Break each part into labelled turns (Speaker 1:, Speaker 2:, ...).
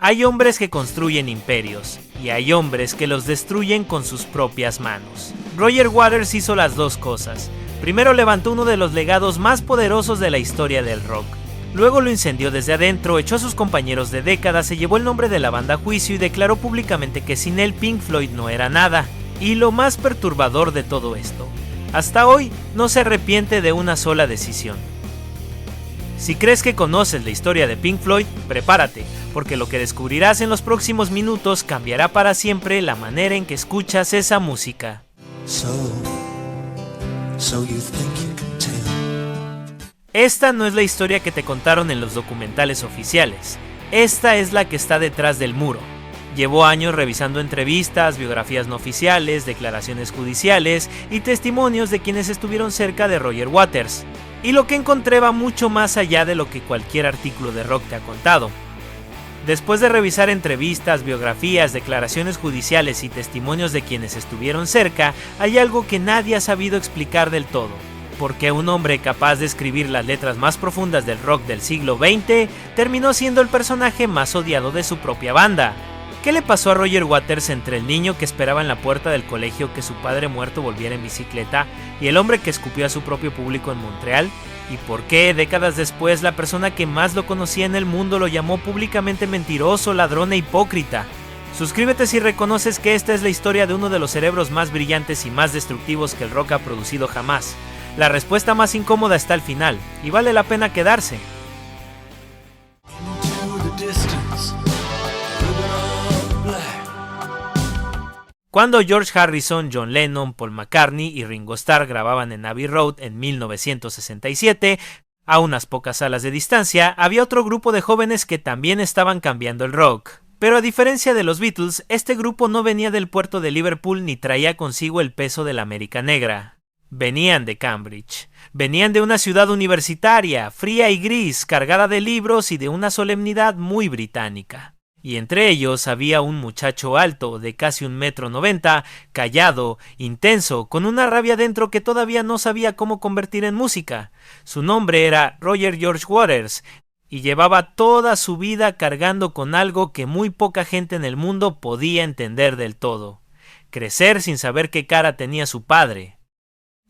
Speaker 1: Hay hombres que construyen imperios, y hay hombres que los destruyen con sus propias manos. Roger Waters hizo las dos cosas. Primero levantó uno de los legados más poderosos de la historia del rock. Luego lo incendió desde adentro, echó a sus compañeros de décadas, se llevó el nombre de la banda a juicio y declaró públicamente que sin él Pink Floyd no era nada. Y lo más perturbador de todo esto, hasta hoy no se arrepiente de una sola decisión. Si crees que conoces la historia de Pink Floyd, prepárate, porque lo que descubrirás en los próximos minutos cambiará para siempre la manera en que escuchas esa música. Esta no es la historia que te contaron en los documentales oficiales. Esta es la que está detrás del muro. Llevó años revisando entrevistas, biografías no oficiales, declaraciones judiciales y testimonios de quienes estuvieron cerca de Roger Waters. Y lo que encontré va mucho más allá de lo que cualquier artículo de rock te ha contado. Después de revisar entrevistas, biografías, declaraciones judiciales y testimonios de quienes estuvieron cerca, hay algo que nadie ha sabido explicar del todo. ¿Por qué un hombre capaz de escribir las letras más profundas del rock del siglo XX terminó siendo el personaje más odiado de su propia banda? ¿Qué le pasó a Roger Waters entre el niño que esperaba en la puerta del colegio que su padre muerto volviera en bicicleta y el hombre que escupió a su propio público en Montreal? ¿Y por qué, décadas después, la persona que más lo conocía en el mundo lo llamó públicamente mentiroso, ladrón e hipócrita? Suscríbete si reconoces que esta es la historia de uno de los cerebros más brillantes y más destructivos que el rock ha producido jamás. La respuesta más incómoda está al final, y vale la pena quedarse. Cuando George Harrison, John Lennon, Paul McCartney y Ringo Starr grababan en Abbey Road en 1967, a unas pocas salas de distancia, había otro grupo de jóvenes que también estaban cambiando el rock. Pero a diferencia de los Beatles, este grupo no venía del puerto de Liverpool ni traía consigo el peso de la América negra. Venían de Cambridge. Venían de una ciudad universitaria, fría y gris, cargada de libros y de una solemnidad muy británica. Y entre ellos había un muchacho alto, de casi 1,90 m, callado, intenso, con una rabia dentro que todavía no sabía cómo convertir en música. Su nombre era Roger George Waters, y llevaba toda su vida cargando con algo que muy poca gente en el mundo podía entender del todo: crecer sin saber qué cara tenía su padre.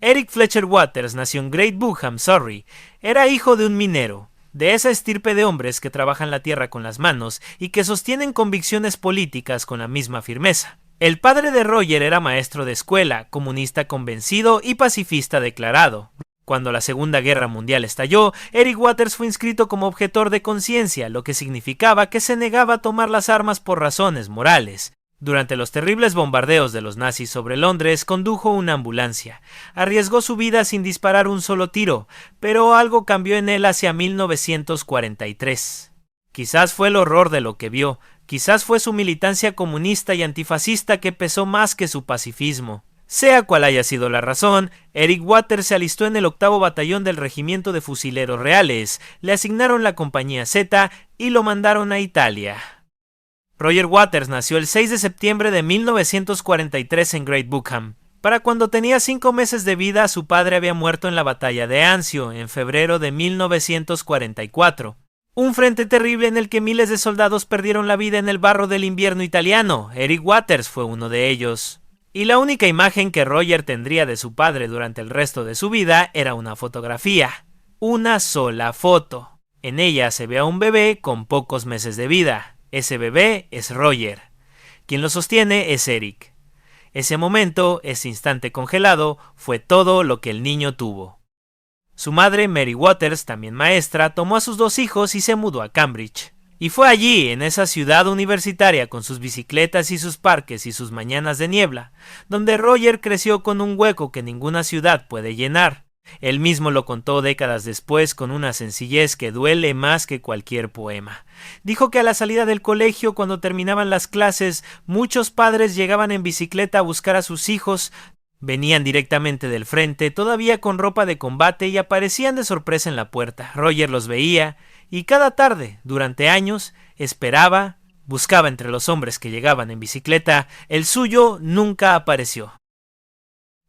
Speaker 1: Eric Fletcher Waters nació en Great Bookham, Surrey. Era hijo de un minero, de esa estirpe de hombres que trabajan la tierra con las manos y que sostienen convicciones políticas con la misma firmeza. El padre de Roger era maestro de escuela, comunista convencido y pacifista declarado. Cuando la Segunda Guerra Mundial estalló, Eric Waters fue inscrito como objetor de conciencia, lo que significaba que se negaba a tomar las armas por razones morales. Durante los terribles bombardeos de los nazis sobre Londres, condujo una ambulancia. Arriesgó su vida sin disparar un solo tiro, pero algo cambió en él hacia 1943. Quizás fue el horror de lo que vio, quizás fue su militancia comunista y antifascista que pesó más que su pacifismo. Sea cual haya sido la razón, Eric Waters se alistó en el 8º Batallón del Regimiento de Fusileros Reales, le asignaron la Compañía Z y lo mandaron a Italia. Roger Waters nació el 6 de septiembre de 1943 en Great Bookham. Para cuando tenía 5 meses de vida, su padre había muerto en la batalla de Anzio en febrero de 1944. Un frente terrible en el que miles de soldados perdieron la vida en el barro del invierno italiano. Eric Waters fue uno de ellos. Y la única imagen que Roger tendría de su padre durante el resto de su vida era una fotografía. Una sola foto. En ella se ve a un bebé con pocos meses de vida. Ese bebé es Roger. Quien lo sostiene es Eric. Ese momento, ese instante congelado, fue todo lo que el niño tuvo. Su madre, Mary Waters, también maestra, tomó a sus 2 hijos y se mudó a Cambridge. Y fue allí, en esa ciudad universitaria con sus bicicletas y sus parques y sus mañanas de niebla, donde Roger creció con un hueco que ninguna ciudad puede llenar. Él mismo lo contó décadas después con una sencillez que duele más que cualquier poema. Dijo que a la salida del colegio, cuando terminaban las clases, muchos padres llegaban en bicicleta a buscar a sus hijos. Venían directamente del frente, todavía con ropa de combate, y aparecían de sorpresa en la puerta. Roger los veía, y cada tarde, durante años, esperaba, buscaba entre los hombres que llegaban en bicicleta. El suyo nunca apareció.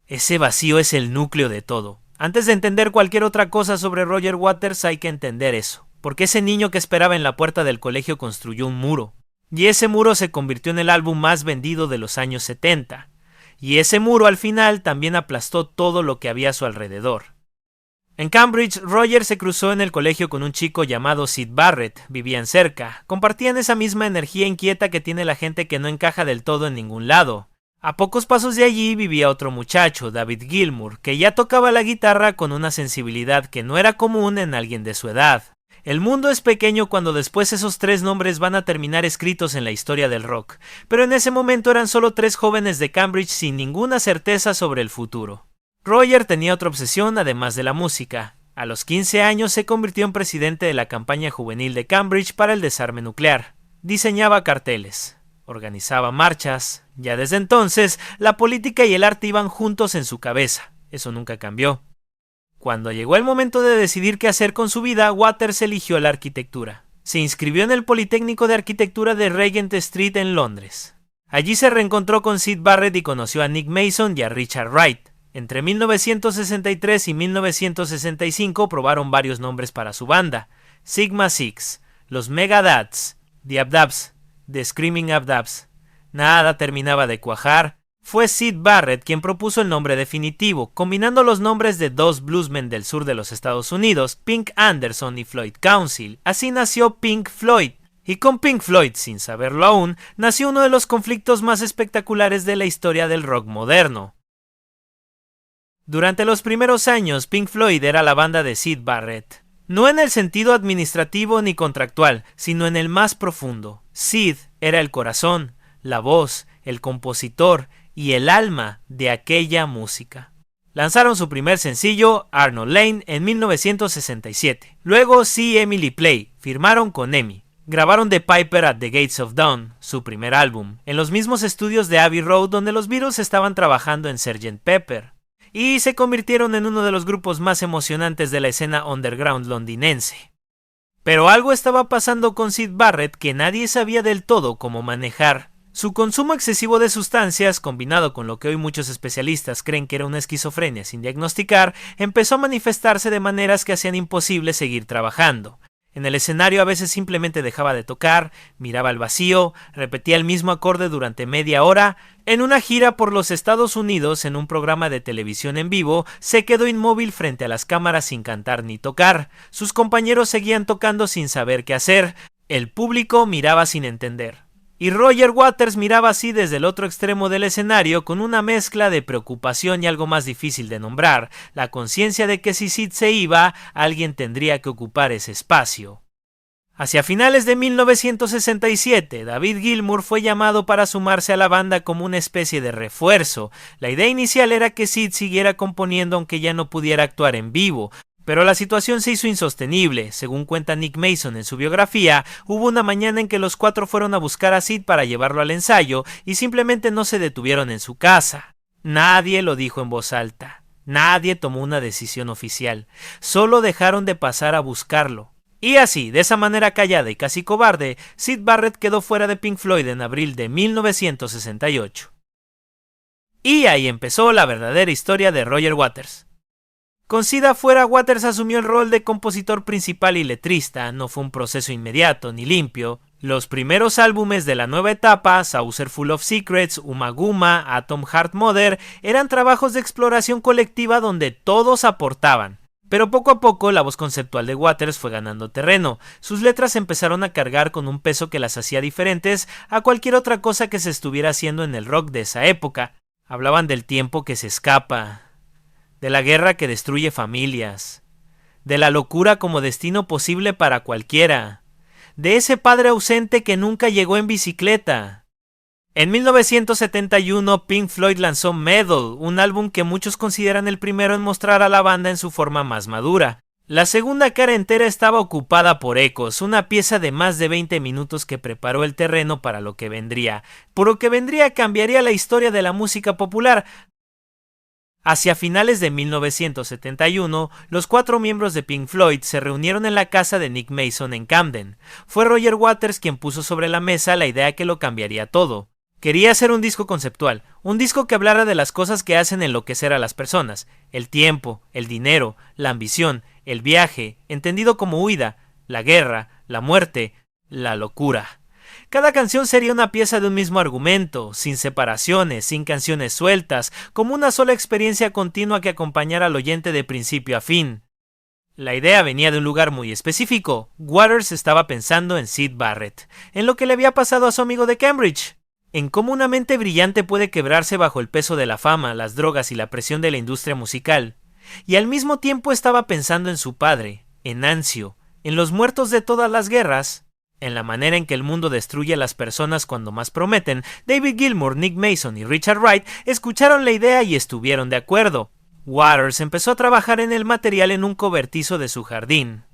Speaker 1: Ese vacío es el núcleo de todo. Antes de entender cualquier otra cosa sobre Roger Waters hay que entender eso. Porque ese niño que esperaba en la puerta del colegio construyó un muro. y ese muro se convirtió en el álbum más vendido de los años 70. Y ese muro al final también aplastó todo lo que había a su alrededor. En Cambridge, Roger se cruzó en el colegio con un chico llamado Syd Barrett. Vivían cerca. Compartían esa misma energía inquieta que tiene la gente que no encaja del todo en ningún lado. A pocos pasos de allí vivía otro muchacho, David Gilmour, que ya tocaba la guitarra con una sensibilidad que no era común en alguien de su edad. El mundo es pequeño cuando después esos tres nombres van a terminar escritos en la historia del rock, pero en ese momento eran solo tres jóvenes de Cambridge sin ninguna certeza sobre el futuro. Roger tenía otra obsesión además de la música. A los 15 años se convirtió en presidente de la campaña juvenil de Cambridge para el desarme nuclear. Diseñaba carteles, organizaba marchas. Ya desde entonces, la política y el arte iban juntos en su cabeza. Eso nunca cambió. Cuando llegó el momento de decidir qué hacer con su vida, Waters eligió la arquitectura. Se inscribió en el Politécnico de Arquitectura de Regent Street en Londres. Allí se reencontró con Syd Barrett y conoció a Nick Mason y a Richard Wright. Entre 1963 y 1965 probaron varios nombres para su banda: Sigma Six, los Megadats, The Abdabs, The Screaming Abdabs. Nada terminaba de cuajar. Fue Syd Barrett quien propuso el nombre definitivo, combinando los nombres de dos bluesmen del sur de los Estados Unidos, Pink Anderson y Floyd Council. Así nació Pink Floyd. Y con Pink Floyd, sin saberlo aún, nació uno de los conflictos más espectaculares de la historia del rock moderno. Durante los primeros años, Pink Floyd era la banda de Syd Barrett. No en el sentido administrativo ni contractual, sino en el más profundo. Syd era el corazón, la voz, el compositor y el alma de aquella música. Lanzaron su primer sencillo, Arnold Lane, en 1967. Luego See Emily Play, firmaron con EMI. Grabaron The Piper at the Gates of Dawn, su primer álbum, en los mismos estudios de Abbey Road donde los Beatles estaban trabajando en Sgt. Pepper. Y se convirtieron en uno de los grupos más emocionantes de la escena underground londinense. Pero algo estaba pasando con Syd Barrett que nadie sabía del todo cómo manejar. Su consumo excesivo de sustancias, combinado con lo que hoy muchos especialistas creen que era una esquizofrenia sin diagnosticar, empezó a manifestarse de maneras que hacían imposible seguir trabajando. En el escenario a veces simplemente dejaba de tocar, miraba al vacío, repetía el mismo acorde durante media hora. En una gira por los Estados Unidos, en un programa de televisión en vivo, se quedó inmóvil frente a las cámaras sin cantar ni tocar. Sus compañeros seguían tocando sin saber qué hacer. El público miraba sin entender. Y Roger Waters miraba así desde el otro extremo del escenario con una mezcla de preocupación y algo más difícil de nombrar, la conciencia de que si Syd se iba, alguien tendría que ocupar ese espacio. Hacia finales de 1967, David Gilmour fue llamado para sumarse a la banda como una especie de refuerzo. La idea inicial era que Syd siguiera componiendo aunque ya no pudiera actuar en vivo. Pero la situación se hizo insostenible. Según cuenta Nick Mason en su biografía, hubo una mañana en que los cuatro fueron a buscar a Syd para llevarlo al ensayo y simplemente no se detuvieron en su casa. Nadie lo dijo en voz alta. Nadie tomó una decisión oficial. Solo dejaron de pasar a buscarlo. Y así, de esa manera callada y casi cobarde, Syd Barrett quedó fuera de Pink Floyd en abril de 1968. Y ahí empezó la verdadera historia de Roger Waters. Con Syd afuera, Waters asumió el rol de compositor principal y letrista. No fue un proceso inmediato ni limpio. Los primeros álbumes de la nueva etapa, Saucer Full of Secrets, Umaguma, Atom Heart Mother, eran trabajos de exploración colectiva donde todos aportaban. Pero poco a poco la voz conceptual de Waters fue ganando terreno. Sus letras empezaron a cargar con un peso que las hacía diferentes a cualquier otra cosa que se estuviera haciendo en el rock de esa época. Hablaban del tiempo que se escapa, de la guerra que destruye familias, de la locura como destino posible para cualquiera, de ese padre ausente que nunca llegó en bicicleta. En 1971, Pink Floyd lanzó Meddle, un álbum que muchos consideran el primero en mostrar a la banda en su forma más madura. La segunda cara entera estaba ocupada por Echoes, una pieza de más de 20 minutos que preparó el terreno para lo que vendría. Por lo que vendría cambiaría la historia de la música popular. Hacia finales de 1971, los cuatro miembros de Pink Floyd se reunieron en la casa de Nick Mason en Camden. Fue Roger Waters quien puso sobre la mesa la idea que lo cambiaría todo. Quería hacer un disco conceptual, un disco que hablara de las cosas que hacen enloquecer a las personas: el tiempo, el dinero, la ambición, el viaje, entendido como huida, la guerra, la muerte, la locura. Cada canción sería una pieza de un mismo argumento, sin separaciones, sin canciones sueltas, como una sola experiencia continua que acompañara al oyente de principio a fin. La idea venía de un lugar muy específico. Waters estaba pensando en Syd Barrett, en lo que le había pasado a su amigo de Cambridge, en cómo una mente brillante puede quebrarse bajo el peso de la fama, las drogas y la presión de la industria musical. Y al mismo tiempo estaba pensando en su padre, en Anzio, en los muertos de todas las guerras, en la manera en que el mundo destruye a las personas cuando más prometen. David Gilmour, Nick Mason y Richard Wright escucharon la idea y estuvieron de acuerdo. Waters empezó a trabajar en el material en un cobertizo de su jardín.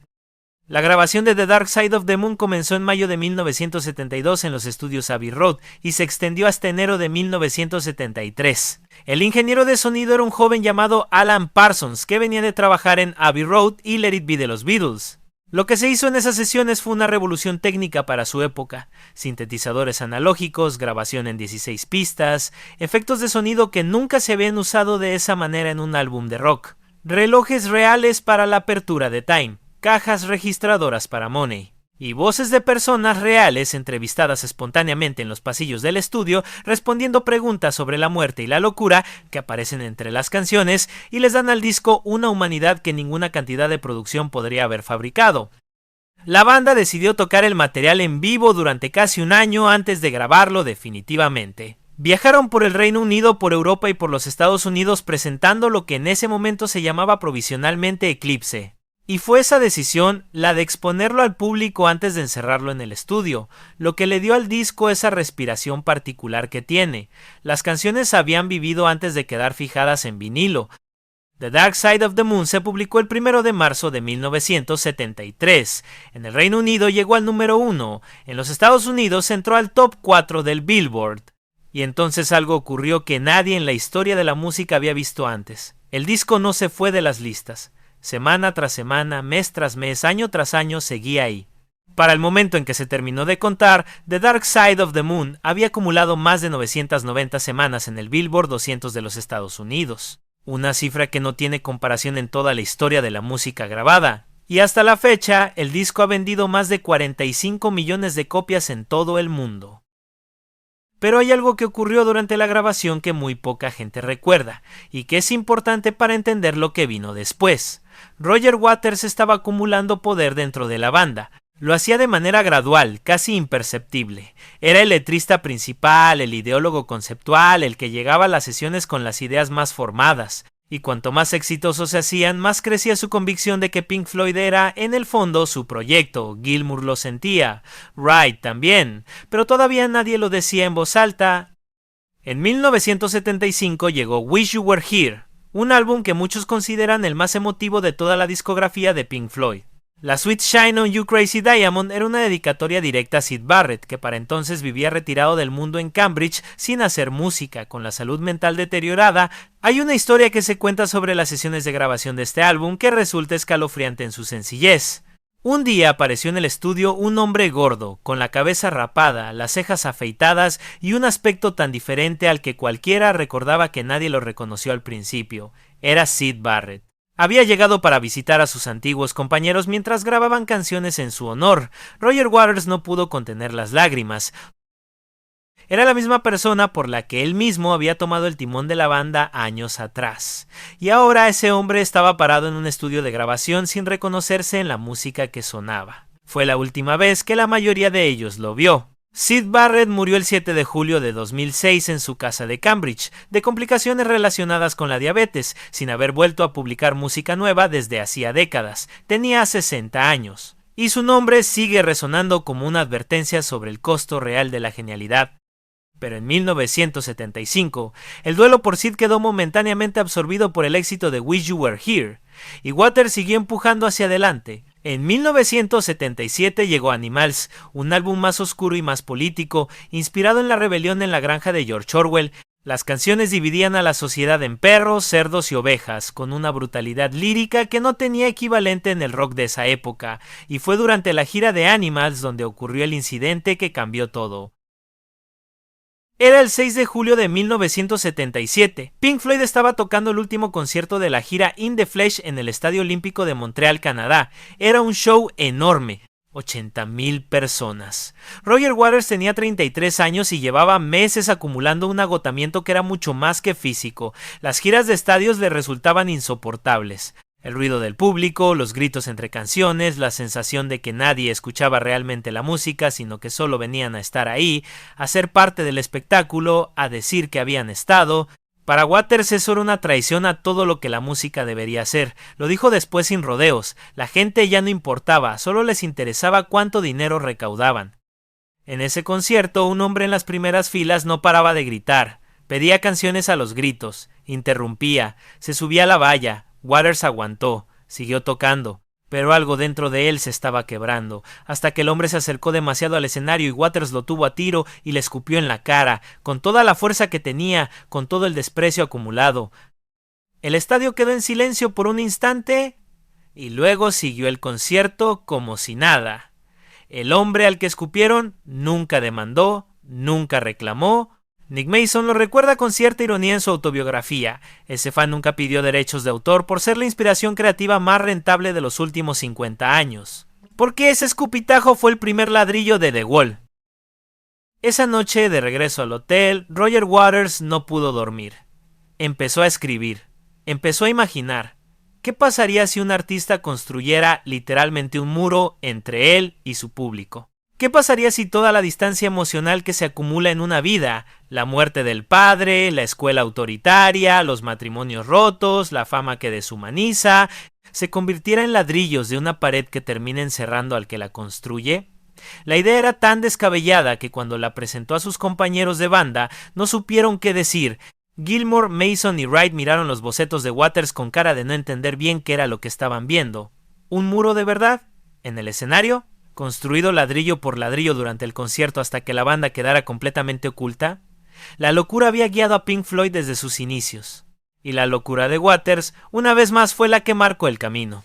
Speaker 1: La grabación de The Dark Side of the Moon comenzó en mayo de 1972 en los estudios Abbey Road y se extendió hasta enero de 1973. El ingeniero de sonido era un joven llamado Alan Parsons, que venía de trabajar en Abbey Road y Let It Be de los Beatles. Lo que se hizo en esas sesiones fue una revolución técnica para su época: sintetizadores analógicos, grabación en 16 pistas, efectos de sonido que nunca se habían usado de esa manera en un álbum de rock, relojes reales para la apertura de Time, cajas registradoras para Money, y voces de personas reales entrevistadas espontáneamente en los pasillos del estudio respondiendo preguntas sobre la muerte y la locura que aparecen entre las canciones y les dan al disco una humanidad que ninguna cantidad de producción podría haber fabricado. La banda decidió tocar el material en vivo durante casi un año antes de grabarlo definitivamente. Viajaron por el Reino Unido, por Europa y por los Estados Unidos presentando lo que en ese momento se llamaba provisionalmente Eclipse. Y fue esa decisión, la de exponerlo al público antes de encerrarlo en el estudio, lo que le dio al disco esa respiración particular que tiene. Las canciones habían vivido antes de quedar fijadas en vinilo. The Dark Side of the Moon se publicó el 1 de marzo de 1973. En el Reino Unido llegó al número 1. En los Estados Unidos entró al top 4 del Billboard. Y entonces algo ocurrió que nadie en la historia de la música había visto antes. El disco no se fue de las listas. Semana tras semana, mes tras mes, año tras año, seguía ahí. Para el momento en que se terminó de contar, The Dark Side of the Moon había acumulado más de 990 semanas en el Billboard 200 de los Estados Unidos. Una cifra que no tiene comparación en toda la historia de la música grabada. Y hasta la fecha, el disco ha vendido más de 45 millones de copias en todo el mundo. Pero hay algo que ocurrió durante la grabación que muy poca gente recuerda, y que es importante para entender lo que vino después. Roger Waters estaba acumulando poder dentro de la banda. Lo hacía de manera gradual, casi imperceptible. Era el letrista principal, el ideólogo conceptual, el que llegaba a las sesiones con las ideas más formadas. Y cuanto más exitosos se hacían, más crecía su convicción de que Pink Floyd era, en el fondo, su proyecto. Gilmour lo sentía, Wright también, pero todavía nadie lo decía en voz alta. En 1975 llegó Wish You Were Here, un álbum que muchos consideran el más emotivo de toda la discografía de Pink Floyd. La Sweet Shine on You Crazy Diamond era una dedicatoria directa a Syd Barrett, que para entonces vivía retirado del mundo en Cambridge sin hacer música, con la salud mental deteriorada. Hay una historia que se cuenta sobre las sesiones de grabación de este álbum que resulta escalofriante en su sencillez. Un día apareció en el estudio un hombre gordo, con la cabeza rapada, las cejas afeitadas y un aspecto tan diferente al que cualquiera recordaba que nadie lo reconoció al principio. Era Syd Barrett. Había llegado para visitar a sus antiguos compañeros mientras grababan canciones en su honor. Roger Waters no pudo contener las lágrimas. Era la misma persona por la que él mismo había tomado el timón de la banda años atrás. Y ahora ese hombre estaba parado en un estudio de grabación sin reconocerse en la música que sonaba. Fue la última vez que la mayoría de ellos lo vio. Syd Barrett murió el 7 de julio de 2006 en su casa de Cambridge, de complicaciones relacionadas con la diabetes, sin haber vuelto a publicar música nueva desde hacía décadas. Tenía 60 años. Y su nombre sigue resonando como una advertencia sobre el costo real de la genialidad. Pero en 1975, el duelo por Syd quedó momentáneamente absorbido por el éxito de Wish You Were Here, y Waters siguió empujando hacia adelante. En 1977 llegó Animals, un álbum más oscuro y más político, inspirado en la rebelión en la granja de George Orwell. Las canciones dividían a la sociedad en perros, cerdos y ovejas, con una brutalidad lírica que no tenía equivalente en el rock de esa época, y fue durante la gira de Animals donde ocurrió el incidente que cambió todo. Era el 6 de julio de 1977. Pink Floyd estaba tocando el último concierto de la gira In the Flesh en el Estadio Olímpico de Montreal, Canadá. Era un show enorme. 80,000 personas. Roger Waters tenía 33 años y llevaba meses acumulando un agotamiento que era mucho más que físico. Las giras de estadios le resultaban insoportables. El ruido del público, los gritos entre canciones, la sensación de que nadie escuchaba realmente la música, sino que solo venían a estar ahí, a ser parte del espectáculo, a decir que habían estado. Para Waters eso era una traición a todo lo que la música debería ser. Lo dijo después sin rodeos. La gente ya no importaba, solo les interesaba cuánto dinero recaudaban. En ese concierto, un hombre en las primeras filas no paraba de gritar. Pedía canciones a los gritos, interrumpía, se subía a la valla. Waters aguantó, siguió tocando, pero algo dentro de él se estaba quebrando, hasta que el hombre se acercó demasiado al escenario y Waters lo tuvo a tiro y le escupió en la cara, con toda la fuerza que tenía, con todo el desprecio acumulado. El estadio quedó en silencio por un instante y luego siguió el concierto como si nada. El hombre al que escupieron nunca demandó, nunca reclamó. Nick Mason lo recuerda con cierta ironía en su autobiografía. Ese fan nunca pidió derechos de autor por ser la inspiración creativa más rentable de los últimos 50 años. Porque ese escupitajo fue el primer ladrillo de The Wall. Esa noche, de regreso al hotel, Roger Waters no pudo dormir. Empezó a escribir. Empezó a imaginar. ¿Qué pasaría si un artista construyera literalmente un muro entre él y su público? ¿Qué pasaría si toda la distancia emocional que se acumula en una vida, la muerte del padre, la escuela autoritaria, los matrimonios rotos, la fama que deshumaniza, se convirtiera en ladrillos de una pared que termina encerrando al que la construye? La idea era tan descabellada que cuando la presentó a sus compañeros de banda no supieron qué decir. Gilmour, Mason y Wright miraron los bocetos de Waters con cara de no entender bien qué era lo que estaban viendo. ¿Un muro de verdad? ¿En el escenario? ¿Construido ladrillo por ladrillo durante el concierto hasta que la banda quedara completamente oculta? La locura había guiado a Pink Floyd desde sus inicios. Y la locura de Waters, una vez más, fue la que marcó el camino.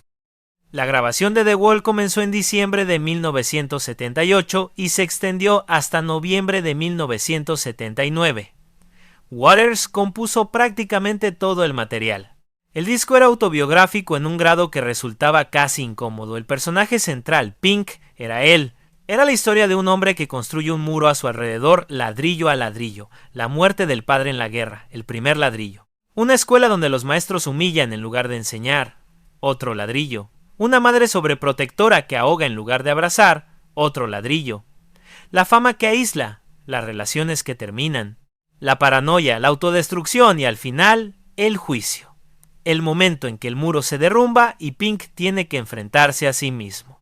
Speaker 1: La grabación de The Wall comenzó en diciembre de 1978 y se extendió hasta noviembre de 1979. Waters compuso prácticamente todo el material. El disco era autobiográfico en un grado que resultaba casi incómodo. El personaje central, Pink, era él. Era la historia de un hombre que construye un muro a su alrededor, ladrillo a ladrillo. La muerte del padre en la guerra, el primer ladrillo. Una escuela donde los maestros humillan en lugar de enseñar, otro ladrillo. Una madre sobreprotectora que ahoga en lugar de abrazar, otro ladrillo. La fama que aísla, las relaciones que terminan. La paranoia, la autodestrucción y al final, el juicio. El momento en que el muro se derrumba y Pink tiene que enfrentarse a sí mismo.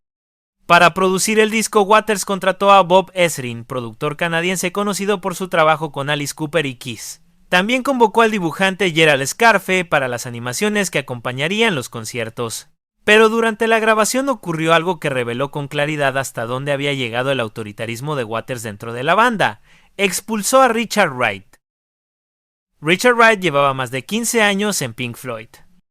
Speaker 1: Para producir el disco, Waters contrató a Bob Ezrin, productor canadiense conocido por su trabajo con Alice Cooper y Kiss. También convocó al dibujante Gerald Scarfe para las animaciones que acompañarían los conciertos. Pero durante la grabación ocurrió algo que reveló con claridad hasta dónde había llegado el autoritarismo de Waters dentro de la banda. Expulsó a Richard Wright. Richard Wright llevaba más de 15 años en Pink Floyd.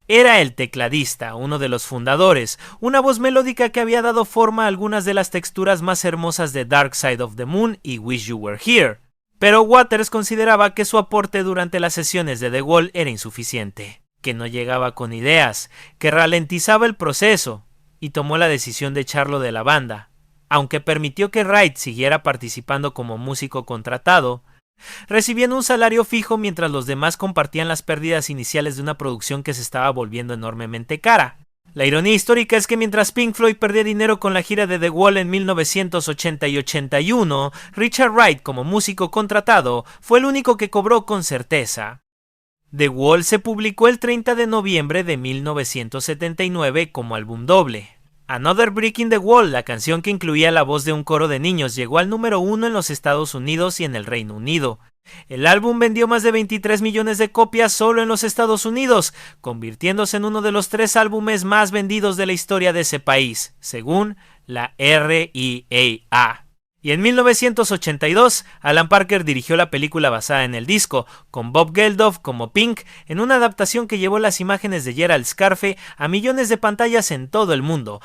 Speaker 1: Era el tecladista, uno de los fundadores, una voz melódica que había dado forma a algunas de las texturas más hermosas de Dark Side of the Moon y Wish You Were Here. Pero Waters consideraba que su aporte durante las sesiones de The Wall era insuficiente, que no llegaba con ideas, que ralentizaba el proceso, y tomó la decisión de echarlo de la banda. Aunque permitió que Wright siguiera participando como músico contratado, recibiendo un salario fijo mientras los demás compartían las pérdidas iniciales de una producción que se estaba volviendo enormemente cara. La ironía histórica es que mientras Pink Floyd perdía dinero con la gira de The Wall en 1980 y 81, Richard Wright, como músico contratado, fue el único que cobró con certeza. The Wall se publicó el 30 de noviembre de 1979 como álbum doble. Another Brick in the Wall, la canción que incluía la voz de un coro de niños, llegó al número 1 en los Estados Unidos y en el Reino Unido. El álbum vendió más de 23 millones de copias solo en los Estados Unidos, convirtiéndose en uno de los 3 álbumes más vendidos de la historia de ese país, según la RIAA. Y en 1982, Alan Parker dirigió la película basada en el disco, con Bob Geldof como Pink, en una adaptación que llevó las imágenes de Gerald Scarfe a millones de pantallas en todo el mundo.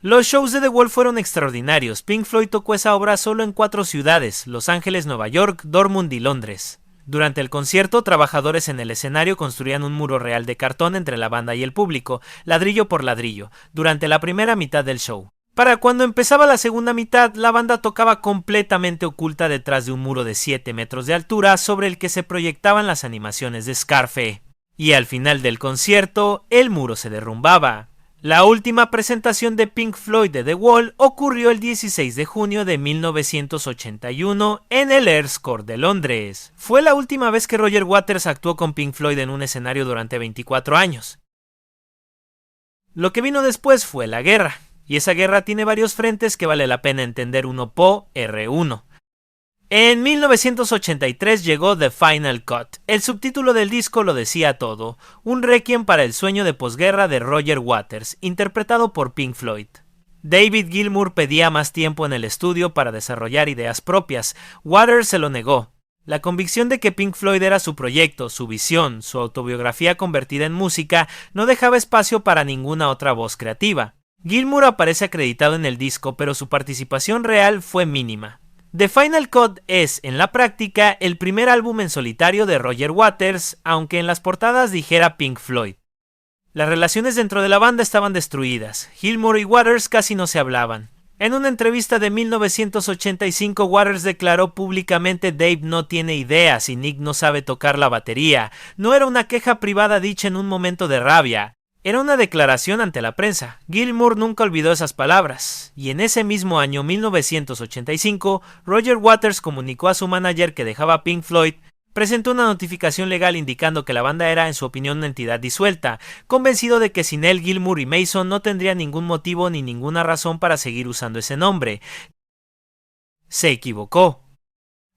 Speaker 1: Los shows de The Wall fueron extraordinarios. Pink Floyd tocó esa obra solo en 4 ciudades: Los Ángeles, Nueva York, Dortmund y Londres. Durante el concierto, trabajadores en el escenario construían un muro real de cartón entre la banda y el público, ladrillo por ladrillo, durante la primera mitad del show. Para cuando empezaba la segunda mitad, la banda tocaba completamente oculta detrás de un muro de 7 metros de altura sobre el que se proyectaban las animaciones de Scarfe. Y al final del concierto, el muro se derrumbaba. La última presentación de Pink Floyd de The Wall ocurrió el 16 de junio de 1981 en el Earls Court de Londres. Fue la última vez que Roger Waters actuó con Pink Floyd en un escenario durante 24 años. Lo que vino después fue la guerra. Y esa guerra tiene varios frentes que vale la pena entender uno por R1. En 1983 llegó The Final Cut. El subtítulo del disco lo decía todo: un requiem para el sueño de posguerra de Roger Waters, interpretado por Pink Floyd. David Gilmour pedía más tiempo en el estudio para desarrollar ideas propias. Waters se lo negó. La convicción de que Pink Floyd era su proyecto, su visión, su autobiografía convertida en música, no dejaba espacio para ninguna otra voz creativa. Gilmour aparece acreditado en el disco, pero su participación real fue mínima. The Final Cut es, en la práctica, el primer álbum en solitario de Roger Waters, aunque en las portadas dijera Pink Floyd. Las relaciones dentro de la banda estaban destruidas. Gilmour y Waters casi no se hablaban. En una entrevista de 1985, Waters declaró públicamente: Dave no tiene ideas y Nick no sabe tocar la batería. No era una queja privada dicha en un momento de rabia. Era una declaración ante la prensa. Gilmour nunca olvidó esas palabras, y en ese mismo año, 1985, Roger Waters comunicó a su manager que dejaba Pink Floyd. Presentó una notificación legal indicando que la banda era, en su opinión, una entidad disuelta, convencido de que sin él, Gilmour y Mason no tendrían ningún motivo ni ninguna razón para seguir usando ese nombre. Se equivocó.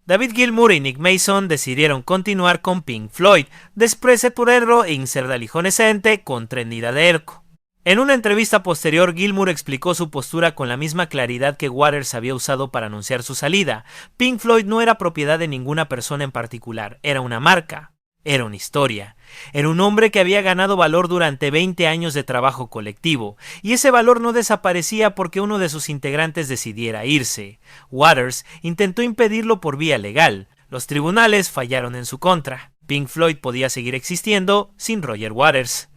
Speaker 1: David Gilmour y Nick Mason decidieron continuar con Pink Floyd, desprese por erro e inserdalijonescente con Trinidad de Erco. En una entrevista posterior, Gilmour explicó su postura con la misma claridad que Waters había usado para anunciar su salida. Pink Floyd no era propiedad de ninguna persona en particular, era una marca, era una historia. Era un hombre que había ganado valor durante 20 años de trabajo colectivo, y ese valor no desaparecía porque uno de sus integrantes decidiera irse. Waters intentó impedirlo por vía legal. Los tribunales fallaron en su contra. Pink Floyd podía seguir existiendo sin Roger Waters.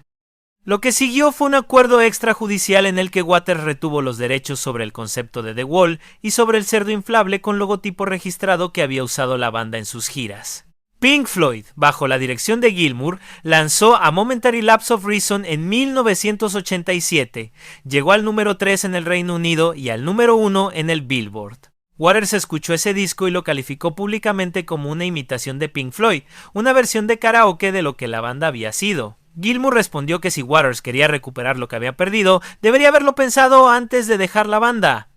Speaker 1: Lo que siguió fue un acuerdo extrajudicial en el que Waters retuvo los derechos sobre el concepto de The Wall y sobre el cerdo inflable con logotipo registrado que había usado la banda en sus giras. Pink Floyd, bajo la dirección de Gilmour, lanzó A Momentary Lapse of Reason en 1987. Llegó al número 3 en el Reino Unido y al número 1 en el Billboard. Waters escuchó ese disco y lo calificó públicamente como una imitación de Pink Floyd, una versión de karaoke de lo que la banda había sido. Gilmour respondió que si Waters quería recuperar lo que había perdido, debería haberlo pensado antes de dejar la banda.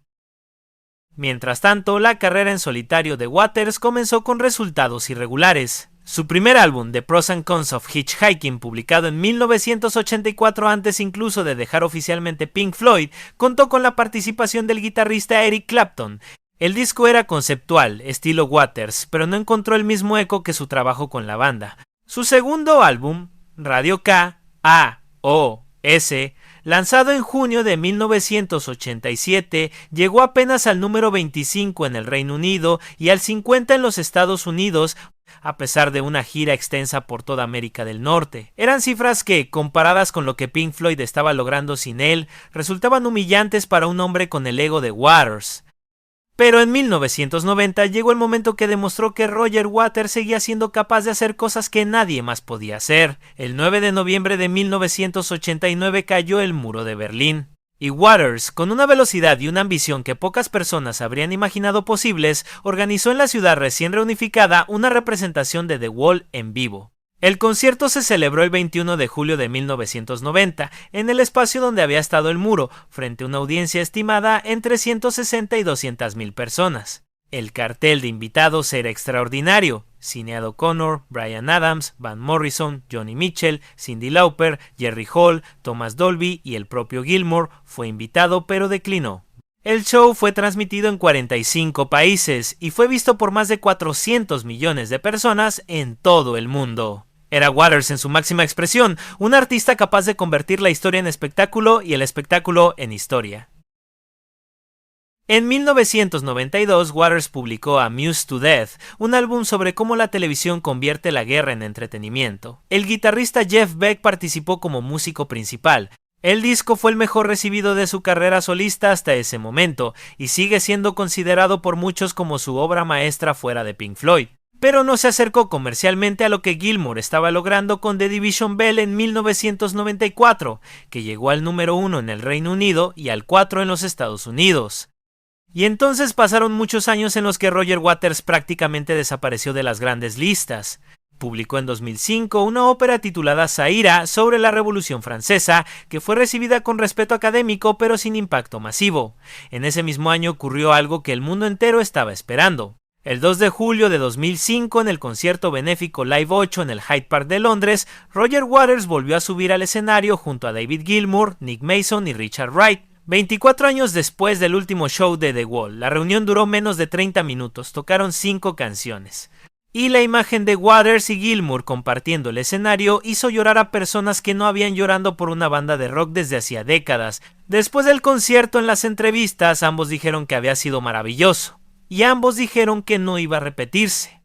Speaker 1: Mientras tanto, la carrera en solitario de Waters comenzó con resultados irregulares. Su primer álbum, The Pros and Cons of Hitchhiking, publicado en 1984 antes incluso de dejar oficialmente Pink Floyd, contó con la participación del guitarrista Eric Clapton. El disco era conceptual, estilo Waters, pero no encontró el mismo eco que su trabajo con la banda. Su segundo álbum, Radio K, A, O, S, lanzado en junio de 1987, llegó apenas al número 25 en el Reino Unido y al 50 en los Estados Unidos, a pesar de una gira extensa por toda América del Norte. Eran cifras que, comparadas con lo que Pink Floyd estaba logrando sin él, resultaban humillantes para un hombre con el ego de Waters. Pero en 1990 llegó el momento que demostró que Roger Waters seguía siendo capaz de hacer cosas que nadie más podía hacer. El 9 de noviembre de 1989 cayó el muro de Berlín. Y Waters, con una velocidad y una ambición que pocas personas habrían imaginado posibles, organizó en la ciudad recién reunificada una representación de The Wall en vivo. El concierto se celebró el 21 de julio de 1990, en el espacio donde había estado el muro, frente a una audiencia estimada entre 160 y 200,000 personas. El cartel de invitados era extraordinario. Sinéad O'Connor, Bryan Adams, Van Morrison, Joni Mitchell, Cyndi Lauper, Jerry Hall, Thomas Dolby y el propio Gilmour fue invitado pero declinó. El show fue transmitido en 45 países y fue visto por más de 400 millones de personas en todo el mundo. Era Waters en su máxima expresión, un artista capaz de convertir la historia en espectáculo y el espectáculo en historia. En 1992, Waters publicó Amused to Death, un álbum sobre cómo la televisión convierte la guerra en entretenimiento. El guitarrista Jeff Beck participó como músico principal. El disco fue el mejor recibido de su carrera solista hasta ese momento, y sigue siendo considerado por muchos como su obra maestra fuera de Pink Floyd. Pero no se acercó comercialmente a lo que Gilmour estaba logrando con The Division Bell en 1994, que llegó al número 1 en el Reino Unido y al 4 en los Estados Unidos. Y entonces pasaron muchos años en los que Roger Waters prácticamente desapareció de las grandes listas. Publicó en 2005 una ópera titulada Zaira sobre la Revolución Francesa, que fue recibida con respeto académico pero sin impacto masivo. En ese mismo año ocurrió algo que el mundo entero estaba esperando. El 2 de julio de 2005, en el concierto benéfico Live 8 en el Hyde Park de Londres, Roger Waters volvió a subir al escenario junto a David Gilmour, Nick Mason y Richard Wright. 24 años después del último show de The Wall, la reunión duró menos de 30 minutos, tocaron 5 canciones. Y la imagen de Waters y Gilmour compartiendo el escenario hizo llorar a personas que no habían llorado por una banda de rock desde hacía décadas. Después del concierto, en las entrevistas, ambos dijeron que había sido maravilloso. Y ambos dijeron que no iba a repetirse.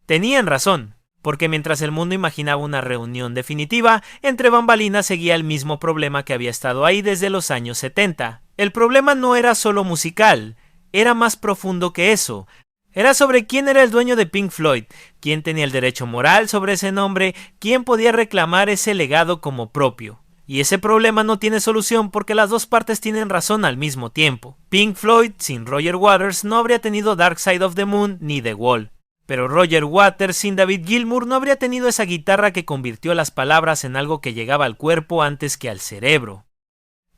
Speaker 1: Tenían razón, porque mientras el mundo imaginaba una reunión definitiva, entre bambalinas seguía el mismo problema que había estado ahí desde los años 70. El problema no era solo musical, era más profundo que eso. Era sobre quién era el dueño de Pink Floyd, quién tenía el derecho moral sobre ese nombre, quién podía reclamar ese legado como propio. Y ese problema no tiene solución porque las dos partes tienen razón al mismo tiempo. Pink Floyd sin Roger Waters no habría tenido Dark Side of the Moon ni The Wall. Pero Roger Waters sin David Gilmour no habría tenido esa guitarra que convirtió las palabras en algo que llegaba al cuerpo antes que al cerebro.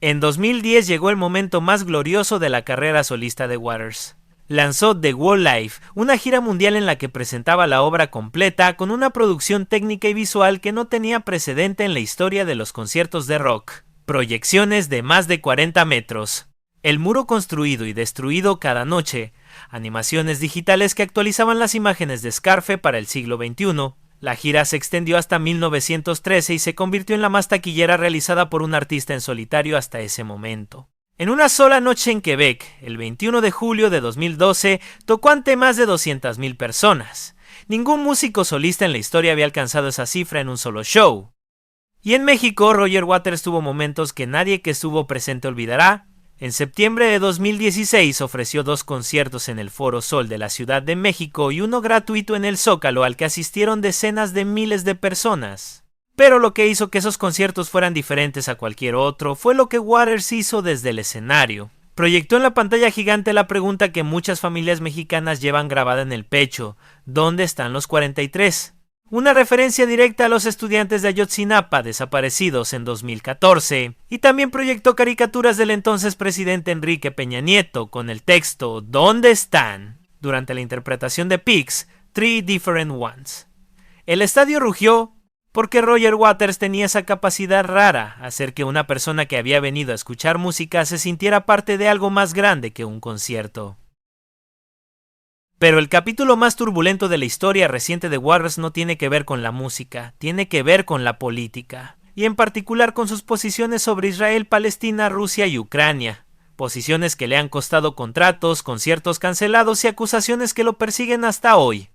Speaker 1: En 2010 llegó el momento más glorioso de la carrera solista de Waters. Lanzó The Wall Live, una gira mundial en la que presentaba la obra completa con una producción técnica y visual que no tenía precedente en la historia de los conciertos de rock. Proyecciones de más de 40 metros. El muro construido y destruido cada noche. Animaciones digitales que actualizaban las imágenes de Scarfe para el siglo XXI. La gira se extendió hasta 1913 y se convirtió en la más taquillera realizada por un artista en solitario hasta ese momento. En una sola noche en Quebec, el 21 de julio de 2012, tocó ante más de 200,000 personas. Ningún músico solista en la historia había alcanzado esa cifra en un solo show. Y en México, Roger Waters tuvo momentos que nadie que estuvo presente olvidará. En septiembre de 2016 ofreció 2 conciertos en el Foro Sol de la Ciudad de México y uno gratuito en el Zócalo al que asistieron decenas de miles de personas. Pero lo que hizo que esos conciertos fueran diferentes a cualquier otro fue lo que Waters hizo desde el escenario. Proyectó en la pantalla gigante la pregunta que muchas familias mexicanas llevan grabada en el pecho: ¿dónde están los 43? Una referencia directa a los estudiantes de Ayotzinapa desaparecidos en 2014. Y también proyectó caricaturas del entonces presidente Enrique Peña Nieto con el texto ¿dónde están? Durante la interpretación de Pigs, Three Different Ones. El estadio rugió porque Roger Waters tenía esa capacidad rara, hacer que una persona que había venido a escuchar música se sintiera parte de algo más grande que un concierto. Pero el capítulo más turbulento de la historia reciente de Waters no tiene que ver con la música, tiene que ver con la política, y en particular con sus posiciones sobre Israel, Palestina, Rusia y Ucrania. Posiciones que le han costado contratos, conciertos cancelados y acusaciones que lo persiguen hasta hoy.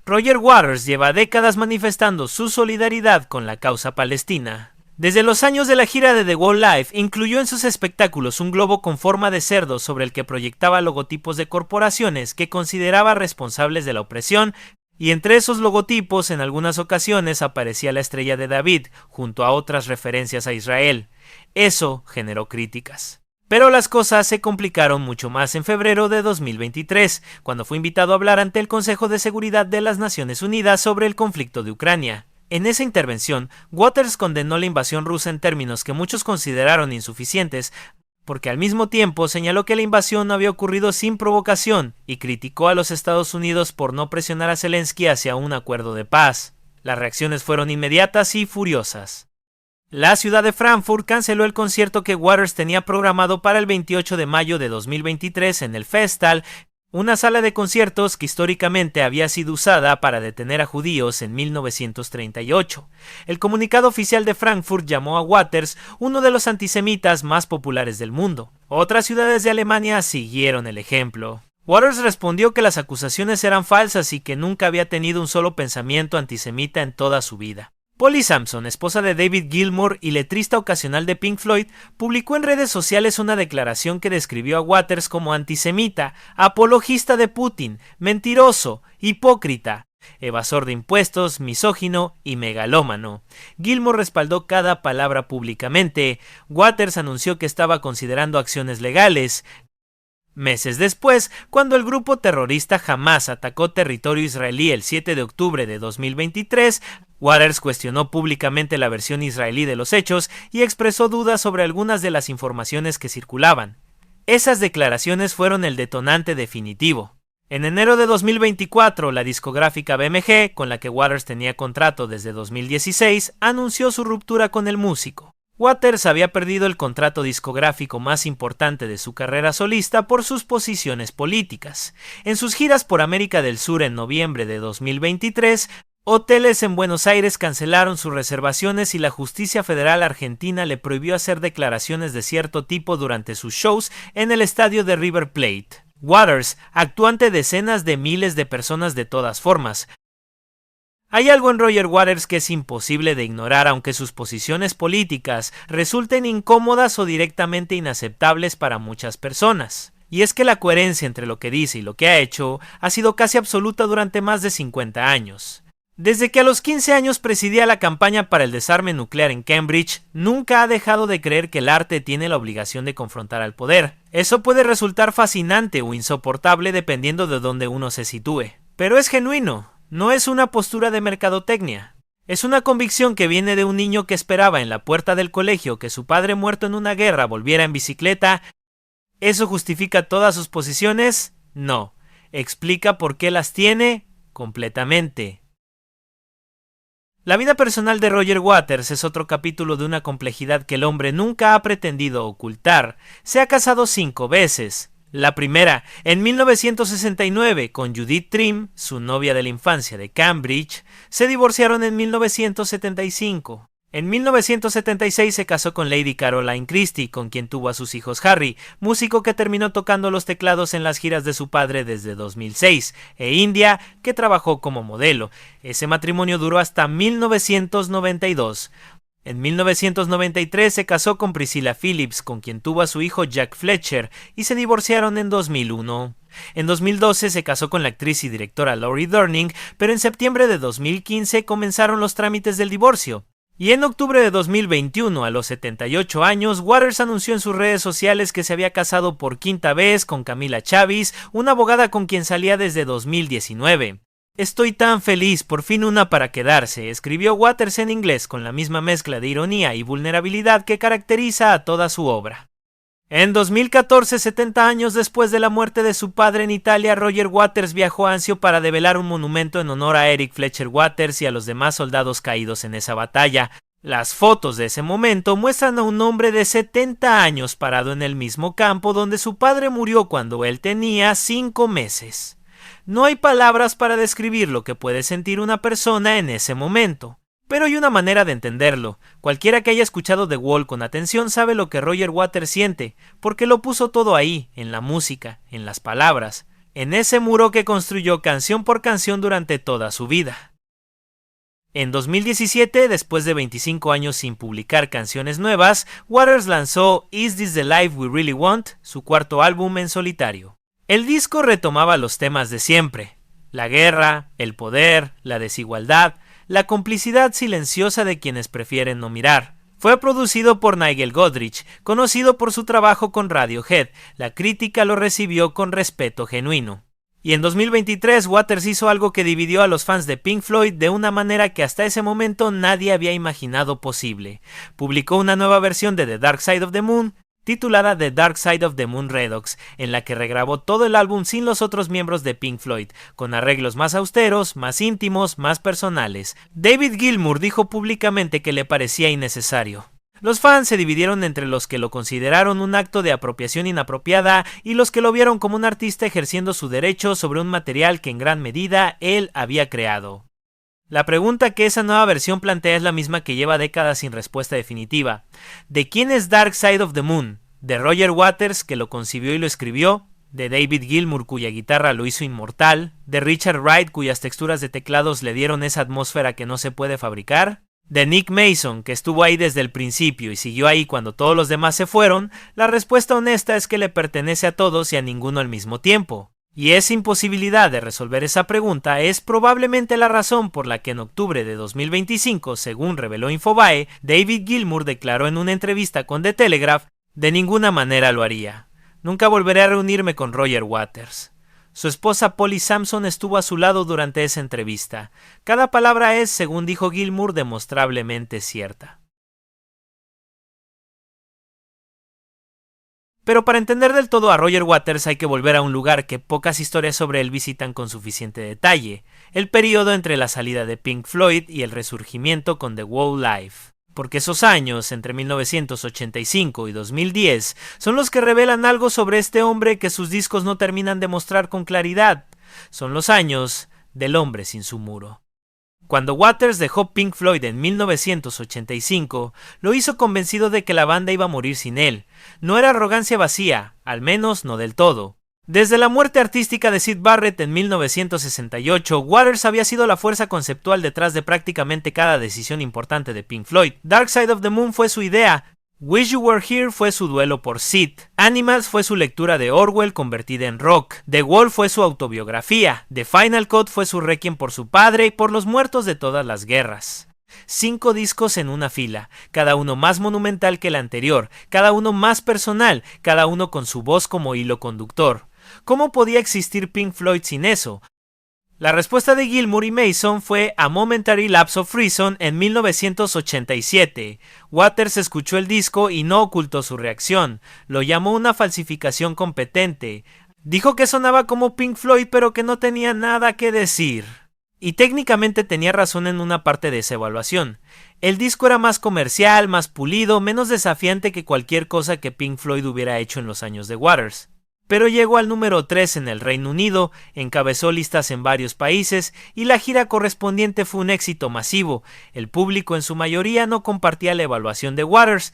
Speaker 1: Roger Waters lleva décadas manifestando su solidaridad con la causa palestina. Desde los años de la gira de The Wall Live, incluyó en sus espectáculos un globo con forma de cerdo sobre el que proyectaba logotipos de corporaciones que consideraba responsables de la opresión, y entre esos logotipos en algunas ocasiones aparecía la estrella de David, junto a otras referencias a Israel. Eso generó críticas. Pero las cosas se complicaron mucho más en febrero de 2023, cuando fue invitado a hablar ante el Consejo de Seguridad de las Naciones Unidas sobre el conflicto de Ucrania. En esa intervención, Waters condenó la invasión rusa en términos que muchos consideraron insuficientes, porque al mismo tiempo señaló que la invasión no había ocurrido sin provocación y criticó a los Estados Unidos por no presionar a Zelensky hacia un acuerdo de paz. Las reacciones fueron inmediatas y furiosas. La ciudad de Frankfurt canceló el concierto que Waters tenía programado para el 28 de mayo de 2023 en el Festal, una sala de conciertos que históricamente había sido usada para detener a judíos en 1938. El comunicado oficial de Frankfurt llamó a Waters uno de los antisemitas más populares del mundo. Otras ciudades de Alemania siguieron el ejemplo. Waters respondió que las acusaciones eran falsas y que nunca había tenido un solo pensamiento antisemita en toda su vida. Polly Sampson, esposa de David Gilmour y letrista ocasional de Pink Floyd, publicó en redes sociales una declaración que describió a Waters como antisemita, apologista de Putin, mentiroso, hipócrita, evasor de impuestos, misógino y megalómano. Gilmour respaldó cada palabra públicamente. Waters anunció que estaba considerando acciones legales. Meses después, cuando el grupo terrorista Hamas atacó territorio israelí el 7 de octubre de 2023, Waters cuestionó públicamente la versión israelí de los hechos y expresó dudas sobre algunas de las informaciones que circulaban. Esas declaraciones fueron el detonante definitivo. En enero de 2024, la discográfica BMG, con la que Waters tenía contrato desde 2016, anunció su ruptura con el músico. Waters había perdido el contrato discográfico más importante de su carrera solista por sus posiciones políticas. En sus giras por América del Sur en noviembre de 2023, hoteles en Buenos Aires cancelaron sus reservaciones y la justicia federal argentina le prohibió hacer declaraciones de cierto tipo durante sus shows en el estadio de River Plate. Waters actuó ante decenas de miles de personas de todas formas. Hay algo en Roger Waters que es imposible de ignorar, aunque sus posiciones políticas resulten incómodas o directamente inaceptables para muchas personas. Y es que la coherencia entre lo que dice y lo que ha hecho ha sido casi absoluta durante más de 50 años. Desde que a los 15 años presidía la campaña para el desarme nuclear en Cambridge, nunca ha dejado de creer que el arte tiene la obligación de confrontar al poder. Eso puede resultar fascinante o insoportable dependiendo de dónde uno se sitúe. Pero es genuino. No es una postura de mercadotecnia. Es una convicción que viene de un niño que esperaba en la puerta del colegio que su padre muerto en una guerra volviera en bicicleta. ¿Eso justifica todas sus posiciones? No. ¿Explica por qué las tiene? Completamente. La vida personal de Roger Waters es otro capítulo de una complejidad que el hombre nunca ha pretendido ocultar. Se ha casado 5 veces. La primera, en 1969, con Judith Trim, su novia de la infancia de Cambridge. Se divorciaron en 1975. En 1976 se casó con Lady Caroline Christie, con quien tuvo a sus hijos Harry, músico que terminó tocando los teclados en las giras de su padre desde 2006, e India, que trabajó como modelo. Ese matrimonio duró hasta 1992. En 1993 se casó con Priscilla Phillips, con quien tuvo a su hijo Jack Fletcher, y se divorciaron en 2001. En 2012 se casó con la actriz y directora Laurie Durning, pero en septiembre de 2015 comenzaron los trámites del divorcio. Y en octubre de 2021, a los 78 años, Waters anunció en sus redes sociales que se había casado por 5ª vez con Camila Chavis, una abogada con quien salía desde 2019. Estoy tan feliz, por fin una para quedarse, escribió Waters en inglés con la misma mezcla de ironía y vulnerabilidad que caracteriza a toda su obra. En 2014, 70 años después de la muerte de su padre en Italia, Roger Waters viajó a Anzio para develar un monumento en honor a Eric Fletcher Waters y a los demás soldados caídos en esa batalla. Las fotos de ese momento muestran a un hombre de 70 años parado en el mismo campo donde su padre murió cuando él tenía 5 meses. No hay palabras para describir lo que puede sentir una persona en ese momento. Pero hay una manera de entenderlo. Cualquiera que haya escuchado The Wall con atención sabe lo que Roger Waters siente, porque lo puso todo ahí, en la música, en las palabras, en ese muro que construyó canción por canción durante toda su vida. En 2017, después de 25 años sin publicar canciones nuevas, Waters lanzó Is This the Life We Really Want?, su 4º álbum en solitario. El disco retomaba los temas de siempre: la guerra, el poder, la desigualdad, la complicidad silenciosa de quienes prefieren no mirar. Fue producido por Nigel Godrich, conocido por su trabajo con Radiohead. La crítica lo recibió con respeto genuino. Y en 2023 Waters hizo algo que dividió a los fans de Pink Floyd de una manera que hasta ese momento nadie había imaginado posible. Publicó una nueva versión de The Dark Side of the Moon, titulada The Dark Side of the Moon Redux, en la que regrabó todo el álbum sin los otros miembros de Pink Floyd, con arreglos más austeros, más íntimos, más personales. David Gilmour dijo públicamente que le parecía innecesario. Los fans se dividieron entre los que lo consideraron un acto de apropiación inapropiada y los que lo vieron como un artista ejerciendo su derecho sobre un material que en gran medida él había creado. La pregunta que esa nueva versión plantea es la misma que lleva décadas sin respuesta definitiva. ¿De quién es Dark Side of the Moon? ¿De Roger Waters, que lo concibió y lo escribió? ¿De David Gilmour, cuya guitarra lo hizo inmortal? ¿De Richard Wright, cuyas texturas de teclados le dieron esa atmósfera que no se puede fabricar? De Nick Mason, que estuvo ahí desde el principio y siguió ahí cuando todos los demás se fueron, la respuesta honesta es que le pertenece a todos y a ninguno al mismo tiempo. Y esa imposibilidad de resolver esa pregunta es probablemente la razón por la que en octubre de 2025, según reveló Infobae, David Gilmour declaró en una entrevista con The Telegraph: "De ninguna manera lo haría. Nunca volveré a reunirme con Roger Waters". Su esposa Polly Sampson estuvo a su lado durante esa entrevista. Cada palabra es, según dijo Gilmour, demostrablemente cierta. Pero para entender del todo a Roger Waters hay que volver a un lugar que pocas historias sobre él visitan con suficiente detalle: el periodo entre la salida de Pink Floyd y el resurgimiento con The Wall Live. Porque esos años, entre 1985 y 2010, son los que revelan algo sobre este hombre que sus discos no terminan de mostrar con claridad. Son los años del hombre sin su muro. Cuando Waters dejó Pink Floyd en 1985, lo hizo convencido de que la banda iba a morir sin él. No era arrogancia vacía, al menos no del todo. Desde la muerte artística de Syd Barrett en 1968, Waters había sido la fuerza conceptual detrás de prácticamente cada decisión importante de Pink Floyd. Dark Side of the Moon fue su idea, Wish You Were Here fue su duelo por Sid, Animals fue su lectura de Orwell convertida en rock, The Wall fue su autobiografía, The Final Cut fue su requiem por su padre y por los muertos de todas las guerras. 5 discos en una fila, cada uno más monumental que el anterior, cada uno más personal, cada uno con su voz como hilo conductor. ¿Cómo podía existir Pink Floyd sin eso? La respuesta de Gilmour y Mason fue A Momentary Lapse of Reason en 1987. Waters escuchó el disco y no ocultó su reacción. Lo llamó una falsificación competente. Dijo que sonaba como Pink Floyd pero que no tenía nada que decir. Y técnicamente tenía razón en una parte de esa evaluación. El disco era más comercial, más pulido, menos desafiante que cualquier cosa que Pink Floyd hubiera hecho en los años de Waters. Pero llegó al número 3 en el Reino Unido, encabezó listas en varios países y la gira correspondiente fue un éxito masivo. El público en su mayoría no compartía la evaluación de Waters.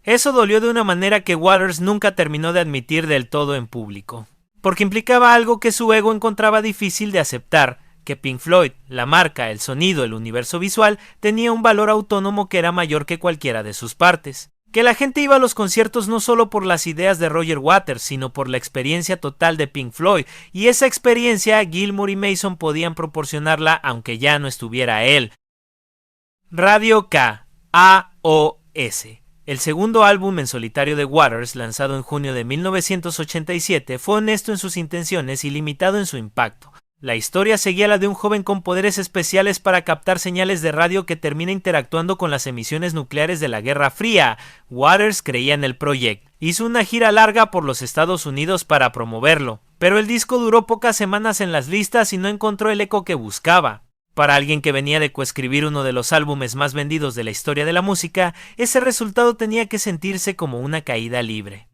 Speaker 1: Eso dolió de una manera que Waters nunca terminó de admitir del todo en público, porque implicaba algo que su ego encontraba difícil de aceptar: que Pink Floyd, la marca, el sonido, el universo visual, tenía un valor autónomo que era mayor que cualquiera de sus partes. Que la gente iba a los conciertos no solo por las ideas de Roger Waters, sino por la experiencia total de Pink Floyd, y esa experiencia Gilmour y Mason podían proporcionarla aunque ya no estuviera él. Radio K, A.O.S. El segundo álbum en solitario de Waters, lanzado en junio de 1987, fue honesto en sus intenciones y limitado en su impacto. La historia seguía la de un joven con poderes especiales para captar señales de radio que termina interactuando con las emisiones nucleares de la Guerra Fría. Waters creía en el proyecto. Hizo una gira larga por los Estados Unidos para promoverlo, pero el disco duró pocas semanas en las listas y no encontró el eco que buscaba. Para alguien que venía de coescribir uno de los álbumes más vendidos de la historia de la música, ese resultado tenía que sentirse como una caída libre.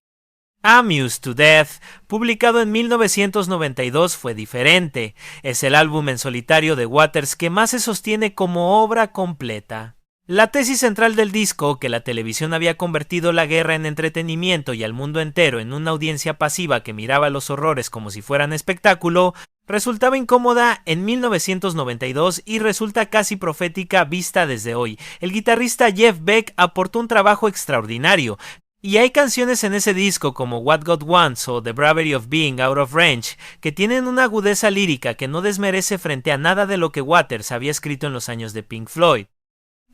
Speaker 1: Amused to Death, publicado en 1992, fue diferente. Es el álbum en solitario de Waters que más se sostiene como obra completa. La tesis central del disco, que la televisión había convertido la guerra en entretenimiento y al mundo entero en una audiencia pasiva que miraba los horrores como si fueran espectáculo, resultaba incómoda en 1992 y resulta casi profética vista desde hoy. El guitarrista Jeff Beck aportó un trabajo extraordinario. Y hay canciones en ese disco como What God Wants o The Bravery of Being Out of Range que tienen una agudeza lírica que no desmerece frente a nada de lo que Waters había escrito en los años de Pink Floyd.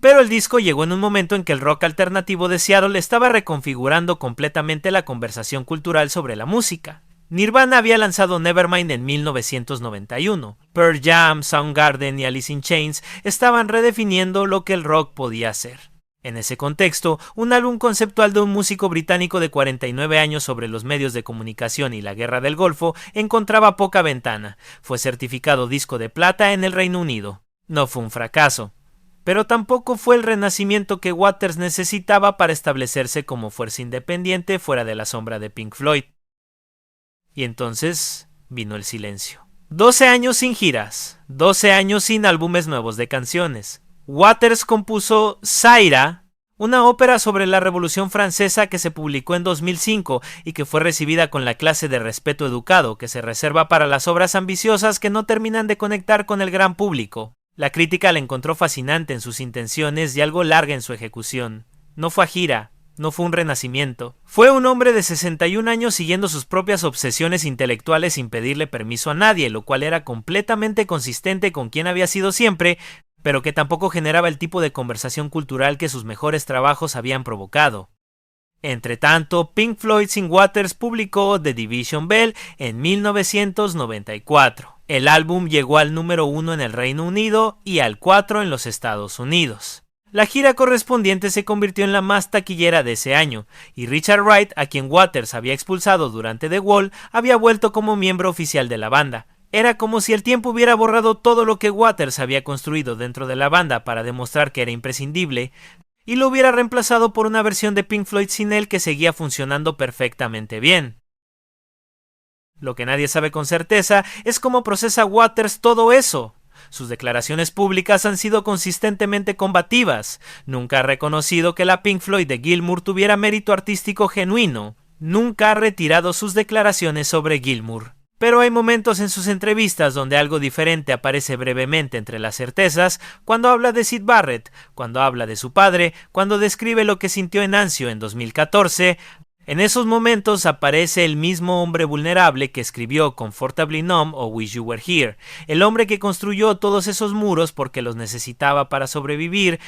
Speaker 1: Pero el disco llegó en un momento en que el rock alternativo de Seattle estaba reconfigurando completamente la conversación cultural sobre la música. Nirvana había lanzado Nevermind en 1991. Pearl Jam, Soundgarden y Alice in Chains estaban redefiniendo lo que el rock podía ser. En ese contexto, un álbum conceptual de un músico británico de 49 años sobre los medios de comunicación y la Guerra del Golfo encontraba poca ventana. Fue certificado disco de plata en el Reino Unido. No fue un fracaso, pero tampoco fue el renacimiento que Waters necesitaba para establecerse como fuerza independiente fuera de la sombra de Pink Floyd. Y entonces vino el silencio. 12 años sin giras, 12 años sin álbumes nuevos de canciones. Waters compuso Zaira, una ópera sobre la Revolución Francesa que se publicó en 2005 y que fue recibida con la clase de respeto educado que se reserva para las obras ambiciosas que no terminan de conectar con el gran público. La crítica la encontró fascinante en sus intenciones y algo larga en su ejecución. No fue a gira, no fue un renacimiento. Fue un hombre de 61 años siguiendo sus propias obsesiones intelectuales sin pedirle permiso a nadie, lo cual era completamente consistente con quien había sido siempre, pero que tampoco generaba el tipo de conversación cultural que sus mejores trabajos habían provocado. Entretanto, Pink Floyd sin Waters publicó The Division Bell en 1994. El álbum llegó al número 1 en el Reino Unido y al 4 en los Estados Unidos. La gira correspondiente se convirtió en la más taquillera de ese año, y Richard Wright, a quien Waters había expulsado durante The Wall, había vuelto como miembro oficial de la banda. Era como si el tiempo hubiera borrado todo lo que Waters había construido dentro de la banda para demostrar que era imprescindible, y lo hubiera reemplazado por una versión de Pink Floyd sin él que seguía funcionando perfectamente bien. Lo que nadie sabe con certeza es cómo procesa Waters todo eso. Sus declaraciones públicas han sido consistentemente combativas. Nunca ha reconocido que la Pink Floyd de Gilmour tuviera mérito artístico genuino. Nunca ha retirado sus declaraciones sobre Gilmour. Pero hay momentos en sus entrevistas donde algo diferente aparece brevemente entre las certezas, cuando habla de Syd Barrett, cuando habla de su padre, cuando describe lo que sintió en Anzio en 2014. En esos momentos aparece el mismo hombre vulnerable que escribió Comfortably Numb o Wish You Were Here, el hombre que construyó todos esos muros porque los necesitaba para sobrevivir.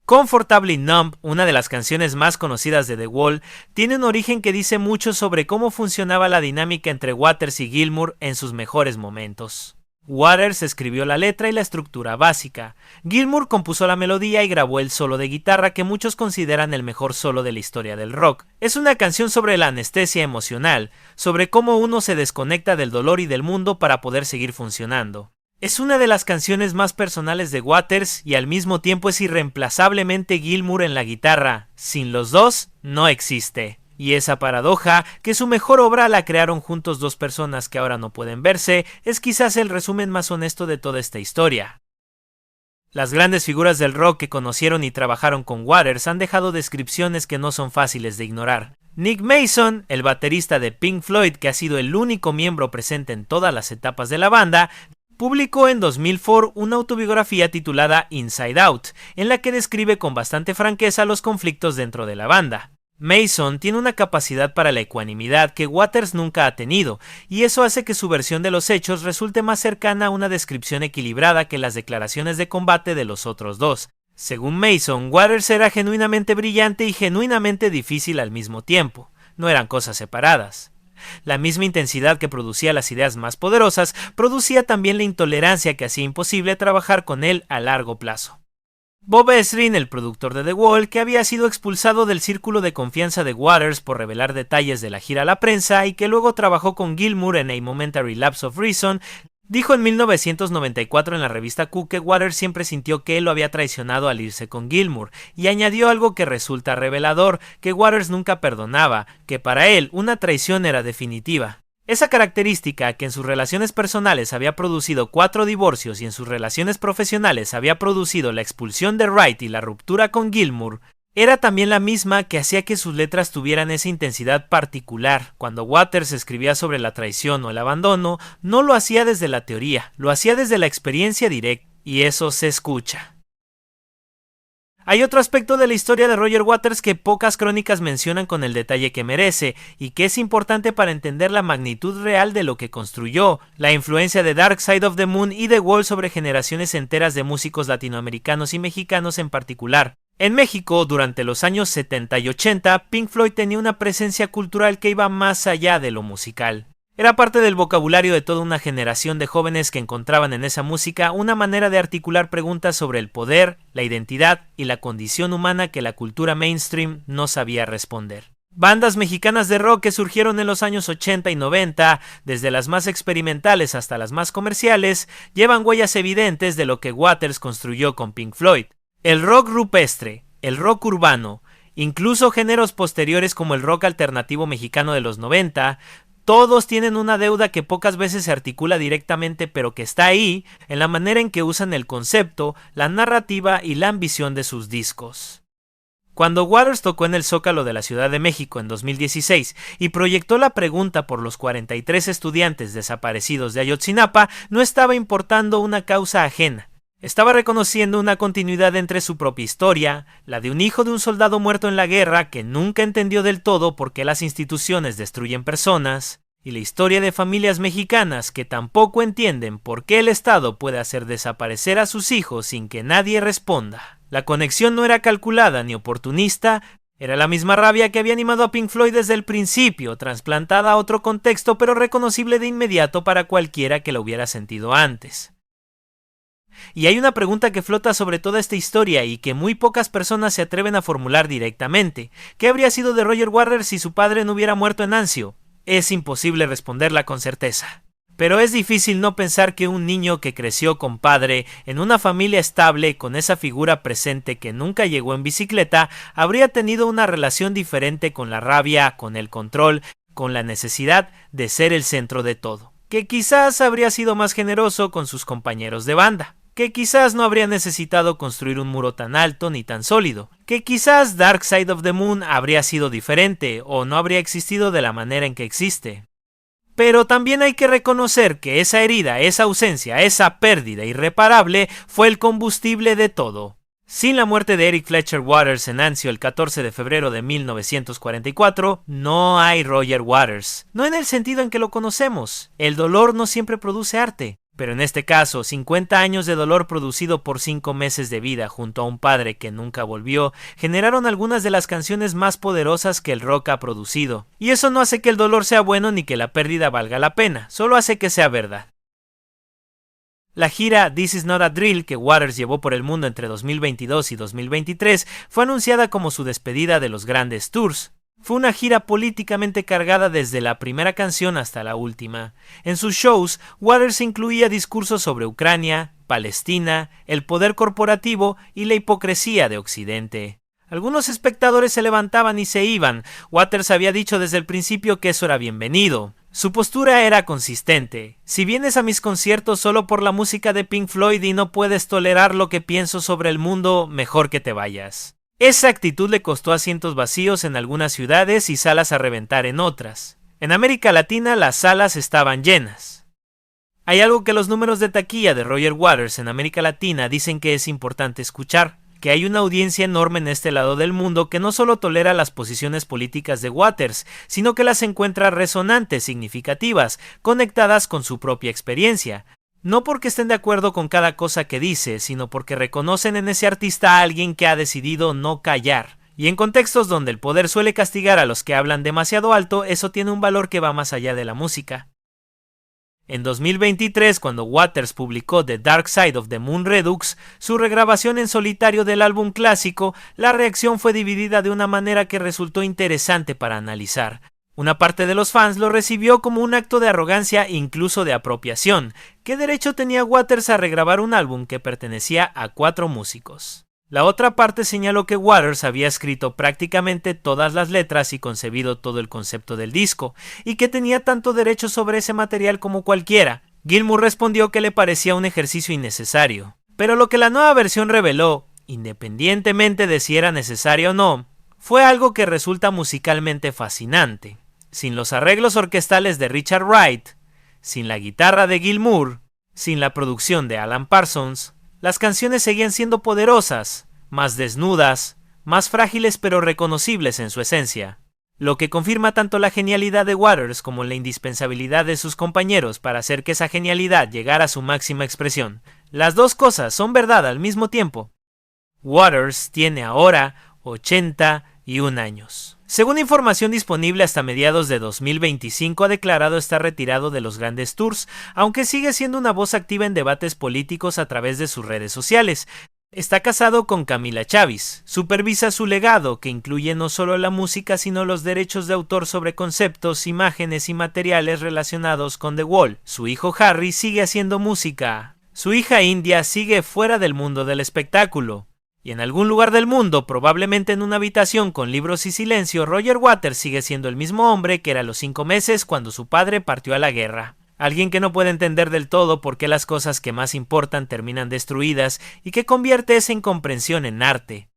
Speaker 1: Comfortably Numb, una de las canciones más conocidas de The Wall, tiene un origen que dice mucho sobre cómo funcionaba la dinámica entre Waters y Gilmour en sus mejores momentos. Waters escribió la letra y la estructura básica. Gilmour compuso la melodía y grabó el solo de guitarra que muchos consideran el mejor solo de la historia del rock. Es una canción sobre la anestesia emocional, sobre cómo uno se desconecta del dolor y del mundo para poder seguir funcionando. Es una de las canciones más personales de Waters y al mismo tiempo es irreemplazablemente Gilmour en la guitarra. Sin los dos, no existe. Y esa paradoja, que su mejor obra la crearon juntos dos personas que ahora no pueden verse, es quizás el resumen más honesto de toda esta historia. Las grandes figuras del rock que conocieron y trabajaron con Waters han dejado descripciones que no son fáciles de ignorar. Nick Mason, el baterista de Pink Floyd que ha sido el único miembro presente en todas las etapas de la banda, publicó en 2004 una autobiografía titulada Inside Out, en la que describe con bastante franqueza los conflictos dentro de la banda. Mason tiene una capacidad para la ecuanimidad que Waters nunca ha tenido, y eso hace que su versión de los hechos resulte más cercana a una descripción equilibrada que las declaraciones de combate de los otros dos. Según Mason, Waters era genuinamente brillante y genuinamente difícil al mismo tiempo. No eran cosas separadas. La misma intensidad que producía las ideas más poderosas, producía también la intolerancia que hacía imposible trabajar con él a largo plazo. Bob Ezrin, el productor de The Wall, que había sido expulsado del círculo de confianza de Waters por revelar detalles de la gira a la prensa y que luego trabajó con Gilmour en A Momentary Lapse of Reason, dijo en 1994 en la revista Q que Waters siempre sintió que él lo había traicionado al irse con Gilmour, y añadió algo que resulta revelador, que Waters nunca perdonaba, que para él una traición era definitiva. Esa característica, que en sus relaciones personales había producido 4 divorcios y en sus relaciones profesionales había producido la expulsión de Wright y la ruptura con Gilmour, era también la misma que hacía que sus letras tuvieran esa intensidad particular. Cuando Waters escribía sobre la traición o el abandono, no lo hacía desde la teoría, lo hacía desde la experiencia directa, y eso se escucha. Hay otro aspecto de la historia de Roger Waters que pocas crónicas mencionan con el detalle que merece, y que es importante para entender la magnitud real de lo que construyó, la influencia de Dark Side of the Moon y The Wall sobre generaciones enteras de músicos latinoamericanos y mexicanos en particular. En México, durante los años 70 y 80, Pink Floyd tenía una presencia cultural que iba más allá de lo musical. Era parte del vocabulario de toda una generación de jóvenes que encontraban en esa música una manera de articular preguntas sobre el poder, la identidad y la condición humana que la cultura mainstream no sabía responder. Bandas mexicanas de rock que surgieron en los años 80 y 90, desde las más experimentales hasta las más comerciales, llevan huellas evidentes de lo que Waters construyó con Pink Floyd. El rock rupestre, el rock urbano, incluso géneros posteriores como el rock alternativo mexicano de los 90, todos tienen una deuda que pocas veces se articula directamente, pero que está ahí, en la manera en que usan el concepto, la narrativa y la ambición de sus discos. Cuando Waters tocó en el Zócalo de la Ciudad de México en 2016 y proyectó la pregunta por los 43 estudiantes desaparecidos de Ayotzinapa, no estaba importando una causa ajena. Estaba reconociendo una continuidad entre su propia historia, la de un hijo de un soldado muerto en la guerra que nunca entendió del todo por qué las instituciones destruyen personas, y la historia de familias mexicanas que tampoco entienden por qué el Estado puede hacer desaparecer a sus hijos sin que nadie responda. La conexión no era calculada ni oportunista, era la misma rabia que había animado a Pink Floyd desde el principio, trasplantada a otro contexto pero reconocible de inmediato para cualquiera que la hubiera sentido antes. Y hay una pregunta que flota sobre toda esta historia y que muy pocas personas se atreven a formular directamente. ¿Qué habría sido de Roger Waters si su padre no hubiera muerto en Anzio? Es imposible responderla con certeza. Pero es difícil no pensar que un niño que creció con padre, en una familia estable, con esa figura presente que nunca llegó en bicicleta, habría tenido una relación diferente con la rabia, con el control, con la necesidad de ser el centro de todo. Que quizás habría sido más generoso con sus compañeros de banda. Que quizás no habría necesitado construir un muro tan alto ni tan sólido, que quizás Dark Side of the Moon habría sido diferente o no habría existido de la manera en que existe. Pero también hay que reconocer que esa herida, esa ausencia, esa pérdida irreparable fue el combustible de todo. Sin la muerte de Eric Fletcher Waters en Anzio el 14 de febrero de 1944, no hay Roger Waters. No en el sentido en que lo conocemos. El dolor no siempre produce arte. Pero en este caso, 50 años de dolor producido por 5 meses de vida junto a un padre que nunca volvió, generaron algunas de las canciones más poderosas que el rock ha producido. Y eso no hace que el dolor sea bueno ni que la pérdida valga la pena, solo hace que sea verdad. La gira This Is Not a Drill que Waters llevó por el mundo entre 2022 y 2023 fue anunciada como su despedida de los grandes tours. Fue una gira políticamente cargada desde la primera canción hasta la última. En sus shows, Waters incluía discursos sobre Ucrania, Palestina, el poder corporativo y la hipocresía de Occidente. Algunos espectadores se levantaban y se iban. Waters había dicho desde el principio que eso era bienvenido. Su postura era consistente. Si vienes a mis conciertos solo por la música de Pink Floyd y no puedes tolerar lo que pienso sobre el mundo, mejor que te vayas. Esa actitud le costó asientos vacíos en algunas ciudades y salas a reventar en otras. En América Latina las salas estaban llenas. Hay algo que los números de taquilla de Roger Waters en América Latina dicen que es importante escuchar, que hay una audiencia enorme en este lado del mundo que no solo tolera las posiciones políticas de Waters, sino que las encuentra resonantes, significativas, conectadas con su propia experiencia. No porque estén de acuerdo con cada cosa que dice, sino porque reconocen en ese artista a alguien que ha decidido no callar. Y en contextos donde el poder suele castigar a los que hablan demasiado alto, eso tiene un valor que va más allá de la música. En 2023, cuando Waters publicó The Dark Side of the Moon Redux, su regrabación en solitario del álbum clásico, la reacción fue dividida de una manera que resultó interesante para analizar. Una parte de los fans lo recibió como un acto de arrogancia e incluso de apropiación. ¿Qué derecho tenía Waters a regrabar un álbum que pertenecía a 4 músicos? La otra parte señaló que Waters había escrito prácticamente todas las letras y concebido todo el concepto del disco, y que tenía tanto derecho sobre ese material como cualquiera. Gilmour respondió que le parecía un ejercicio innecesario. Pero lo que la nueva versión reveló, independientemente de si era necesario o no, fue algo que resulta musicalmente fascinante. Sin los arreglos orquestales de Richard Wright, sin la guitarra de Gilmour, sin la producción de Alan Parsons, las canciones seguían siendo poderosas, más desnudas, más frágiles pero reconocibles en su esencia. Lo que confirma tanto la genialidad de Waters como la indispensabilidad de sus compañeros para hacer que esa genialidad llegara a su máxima expresión. Las dos cosas son verdad al mismo tiempo. Waters tiene ahora 81 años. Según información disponible hasta mediados de 2025 ha declarado estar retirado de los grandes tours, aunque sigue siendo una voz activa en debates políticos a través de sus redes sociales. Está casado con Camila Chavis, supervisa su legado, que incluye no solo la música sino los derechos de autor sobre conceptos, imágenes y materiales relacionados con The Wall. Su hijo Harry sigue haciendo música. Su hija India sigue fuera del mundo del espectáculo. Y en algún lugar del mundo, probablemente en una habitación con libros y silencio, Roger Waters sigue siendo el mismo hombre que era a los 5 meses cuando su padre partió a la guerra. Alguien que no puede entender del todo por qué las cosas que más importan terminan destruidas y que convierte esa incomprensión en arte.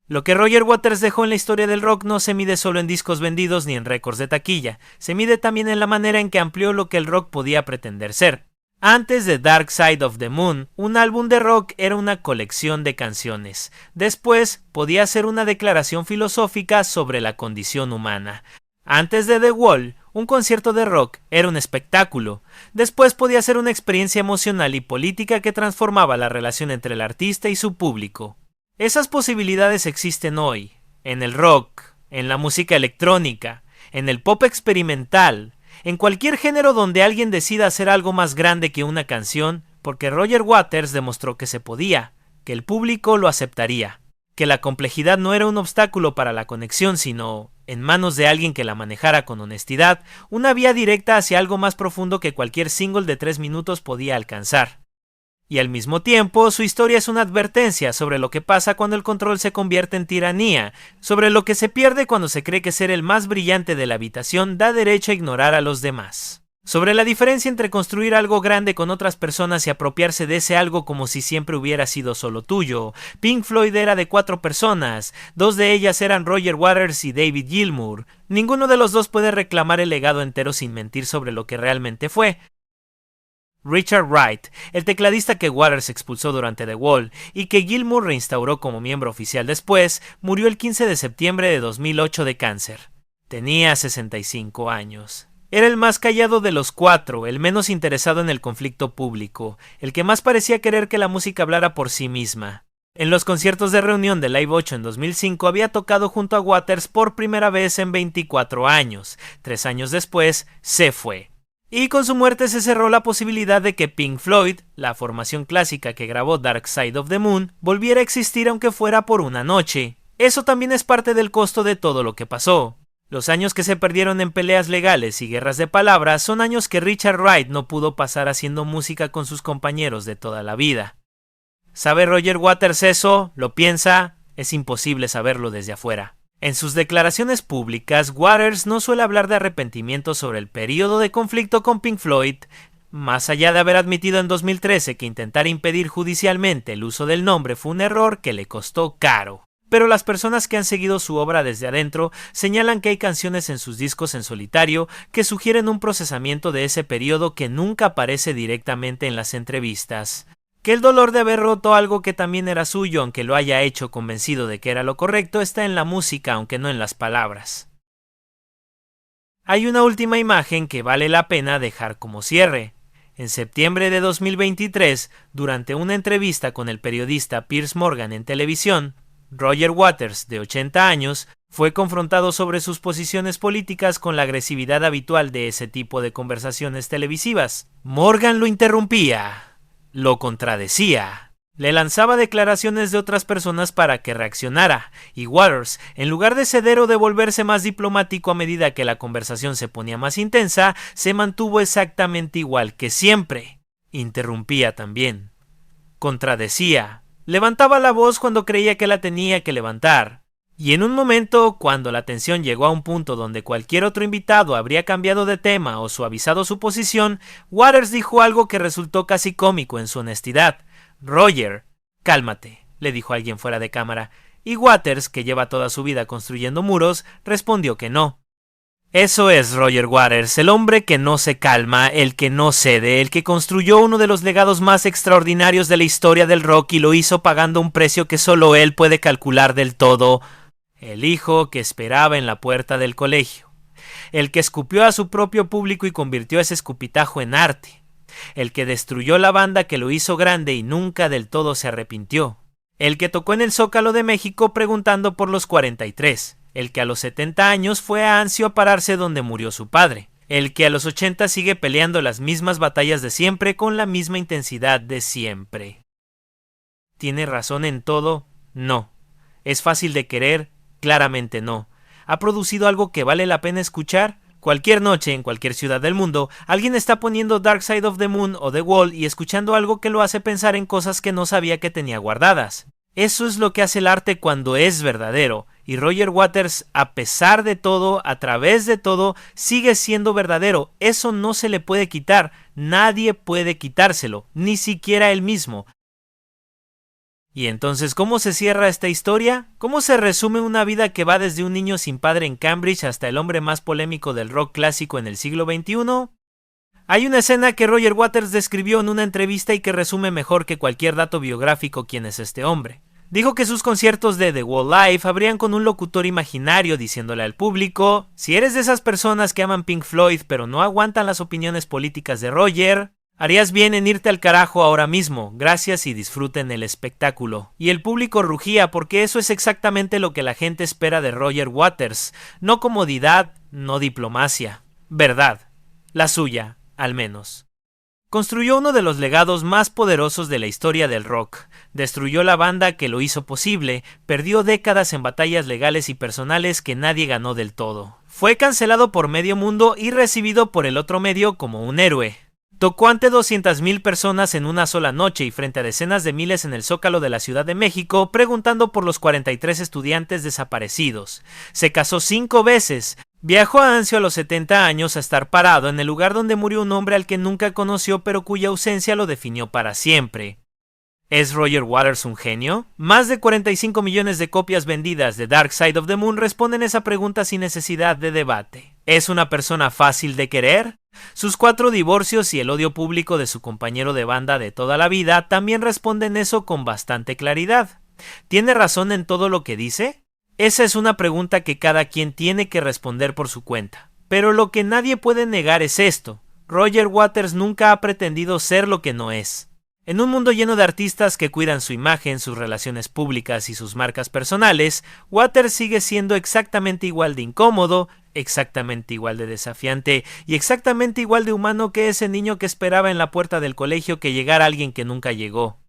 Speaker 1: Lo que Roger Waters dejó en la historia del rock no se mide solo en discos vendidos ni en récords de taquilla, se mide también en la manera en que amplió lo que el rock podía pretender ser. Antes de Dark Side of the Moon, un álbum de rock era una colección de canciones. Después, podía ser una declaración filosófica sobre la condición humana. Antes de The Wall, un concierto de rock era un espectáculo. Después podía ser una experiencia emocional y política que transformaba la relación entre el artista y su público. Esas posibilidades existen hoy, en el rock, en la música electrónica, en el pop experimental, en cualquier género donde alguien decida hacer algo más grande que una canción, porque Roger Waters demostró que se podía, que el público lo aceptaría, que la complejidad no era un obstáculo para la conexión, sino, en manos de alguien que la manejara con honestidad, una vía directa hacia algo más profundo que cualquier single de 3 minutos podía alcanzar. Y al mismo tiempo, su historia es una advertencia sobre lo que pasa cuando el control se convierte en tiranía, sobre lo que se pierde cuando se cree que ser el más brillante de la habitación da derecho a ignorar a los demás. Sobre la diferencia entre construir algo grande con otras personas y apropiarse de ese algo como si siempre hubiera sido solo tuyo. Pink Floyd era de 4 personas, 2 de ellas eran Roger Waters y David Gilmour. Ninguno de los dos puede reclamar el legado entero sin mentir sobre lo que realmente fue. Richard Wright, el tecladista que Waters expulsó durante The Wall y que Gilmour reinstauró como miembro oficial después, murió el 15 de septiembre de 2008 de cáncer. Tenía 65 años. Era el más callado de los 4, el menos interesado en el conflicto público, el que más parecía querer que la música hablara por sí misma. En los conciertos de reunión de Live 8 en 2005 había tocado junto a Waters por primera vez en 24 años. 3 años después, se fue. Y con su muerte se cerró la posibilidad de que Pink Floyd, la formación clásica que grabó Dark Side of the Moon, volviera a existir aunque fuera por una noche. Eso también es parte del costo de todo lo que pasó. Los años que se perdieron en peleas legales y guerras de palabras son años que Richard Wright no pudo pasar haciendo música con sus compañeros de toda la vida. ¿Sabe Roger Waters eso? ¿Lo piensa? Es imposible saberlo desde afuera. En sus declaraciones públicas, Waters no suele hablar de arrepentimiento sobre el período de conflicto con Pink Floyd, más allá de haber admitido en 2013 que intentar impedir judicialmente el uso del nombre fue un error que le costó caro. Pero las personas que han seguido su obra desde adentro señalan que hay canciones en sus discos en solitario que sugieren un procesamiento de ese período que nunca aparece directamente en las entrevistas. Que el dolor de haber roto algo que también era suyo, aunque lo haya hecho convencido de que era lo correcto, está en la música, aunque no en las palabras. Hay una última imagen que vale la pena dejar como cierre. En septiembre de 2023, durante una entrevista con el periodista Piers Morgan en televisión, Roger Waters, de 80 años, fue confrontado sobre sus posiciones políticas con la agresividad habitual de ese tipo de conversaciones televisivas. Morgan lo interrumpía. Lo contradecía. Le lanzaba declaraciones de otras personas para que reaccionara, y Waters, en lugar de ceder o de volverse más diplomático a medida que la conversación se ponía más intensa, se mantuvo exactamente igual que siempre. Interrumpía también. Contradecía. Levantaba la voz cuando creía que la tenía que levantar. Y en un momento, cuando la tensión llegó a un punto donde cualquier otro invitado habría cambiado de tema o suavizado su posición, Waters dijo algo que resultó casi cómico en su honestidad. Roger, cálmate, le dijo alguien fuera de cámara, y Waters, que lleva toda su vida construyendo muros, respondió que no. Eso es Roger Waters, el hombre que no se calma, el que no cede, el que construyó uno de los legados más extraordinarios de la historia del rock y lo hizo pagando un precio que solo él puede calcular del todo. El hijo que esperaba en la puerta del colegio. El que escupió a su propio público y convirtió ese escupitajo en arte. El que destruyó la banda que lo hizo grande y nunca del todo se arrepintió. El que tocó en el Zócalo de México preguntando por los 43. El que a los 70 años fue a Anzio a pararse donde murió su padre. El que a los 80 sigue peleando las mismas batallas de siempre con la misma intensidad de siempre. ¿Tiene razón en todo? No. ¿Es fácil de querer? Claramente no. ¿Ha producido algo que vale la pena escuchar? Cualquier noche, en cualquier ciudad del mundo, alguien está poniendo Dark Side of the Moon o The Wall y escuchando algo que lo hace pensar en cosas que no sabía que tenía guardadas. Eso es lo que hace el arte cuando es verdadero, y Roger Waters, a pesar de todo, a través de todo, sigue siendo verdadero. Eso no se le puede quitar, nadie puede quitárselo, ni siquiera él mismo. Y entonces, ¿cómo se cierra esta historia? ¿Cómo se resume una vida que va desde un niño sin padre en Cambridge hasta el hombre más polémico del rock clásico en el siglo XXI? Hay una escena que Roger Waters describió en una entrevista y que resume mejor que cualquier dato biográfico quién es este hombre. Dijo que sus conciertos de The Wall Live abrían con un locutor imaginario diciéndole al público: si eres de esas personas que aman Pink Floyd pero no aguantan las opiniones políticas de Roger, harías bien en irte al carajo ahora mismo, gracias y disfruten el espectáculo. Y el público rugía porque eso es exactamente lo que la gente espera de Roger Waters, no comodidad, no diplomacia, verdad, la suya, al menos. Construyó uno de los legados más poderosos de la historia del rock, destruyó la banda que lo hizo posible, perdió décadas en batallas legales y personales que nadie ganó del todo. Fue cancelado por medio mundo y recibido por el otro medio como un héroe. Tocó ante 200,000 personas en una sola noche y frente a decenas de miles en el Zócalo de la Ciudad de México preguntando por los 43 estudiantes desaparecidos. Se casó 5 veces. Viajó a Anzio a los 70 años a estar parado en el lugar donde murió un hombre al que nunca conoció pero cuya ausencia lo definió para siempre. ¿Es Roger Waters un genio? Más de 45 millones de copias vendidas de Dark Side of the Moon responden esa pregunta sin necesidad de debate. ¿Es una persona fácil de querer? Sus 4 divorcios y el odio público de su compañero de banda de toda la vida también responden eso con bastante claridad. ¿Tiene razón en todo lo que dice? Esa es una pregunta que cada quien tiene que responder por su cuenta. Pero lo que nadie puede negar es esto: Roger Waters nunca ha pretendido ser lo que no es. En un mundo lleno de artistas que cuidan su imagen, sus relaciones públicas y sus marcas personales, Waters sigue siendo exactamente igual de incómodo, exactamente igual de desafiante y exactamente igual de humano que ese niño que esperaba en la puerta del colegio que llegara alguien que nunca llegó.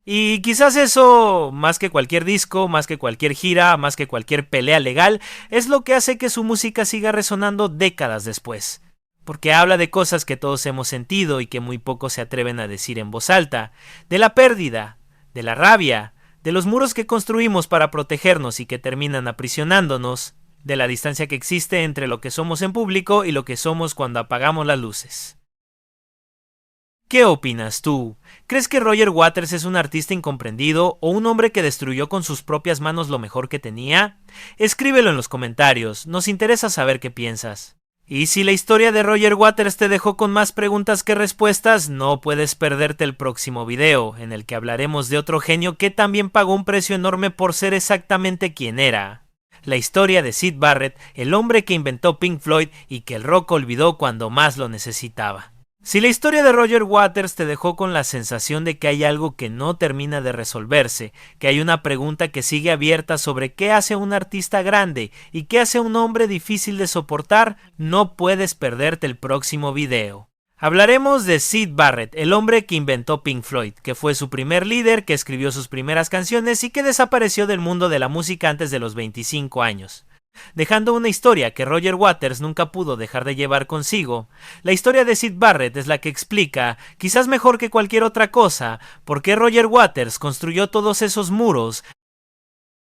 Speaker 1: Y quizás eso, más que cualquier disco, más que cualquier gira, más que cualquier pelea legal, es lo que hace que su música siga resonando décadas después. Porque habla de cosas que todos hemos sentido y que muy pocos se atreven a decir en voz alta, de la pérdida, de la rabia, de los muros que construimos para protegernos y que terminan aprisionándonos, de la distancia que existe entre lo que somos en público y lo que somos cuando apagamos las luces. ¿Qué opinas tú? ¿Crees que Roger Waters es un artista incomprendido o un hombre que destruyó con sus propias manos lo mejor que tenía? Escríbelo en los comentarios, nos interesa saber qué piensas. Y si la historia de Roger Waters te dejó con más preguntas que respuestas, no puedes perderte el próximo video, en el que hablaremos de otro genio que también pagó un precio enorme por ser exactamente quien era. La historia de Syd Barrett, el hombre que inventó Pink Floyd y que el rock olvidó cuando más lo necesitaba. Si la historia de Roger Waters te dejó con la sensación de que hay algo que no termina de resolverse, que hay una pregunta que sigue abierta sobre qué hace a un artista grande y qué hace a un hombre difícil de soportar, no puedes perderte el próximo video. Hablaremos de Syd Barrett, el hombre que inventó Pink Floyd, que fue su primer líder, que escribió sus primeras canciones y que desapareció del mundo de la música antes de los 25 años. Dejando una historia que Roger Waters nunca pudo dejar de llevar consigo, la historia de Syd Barrett es la que explica, quizás mejor que cualquier otra cosa, por qué Roger Waters construyó todos esos muros,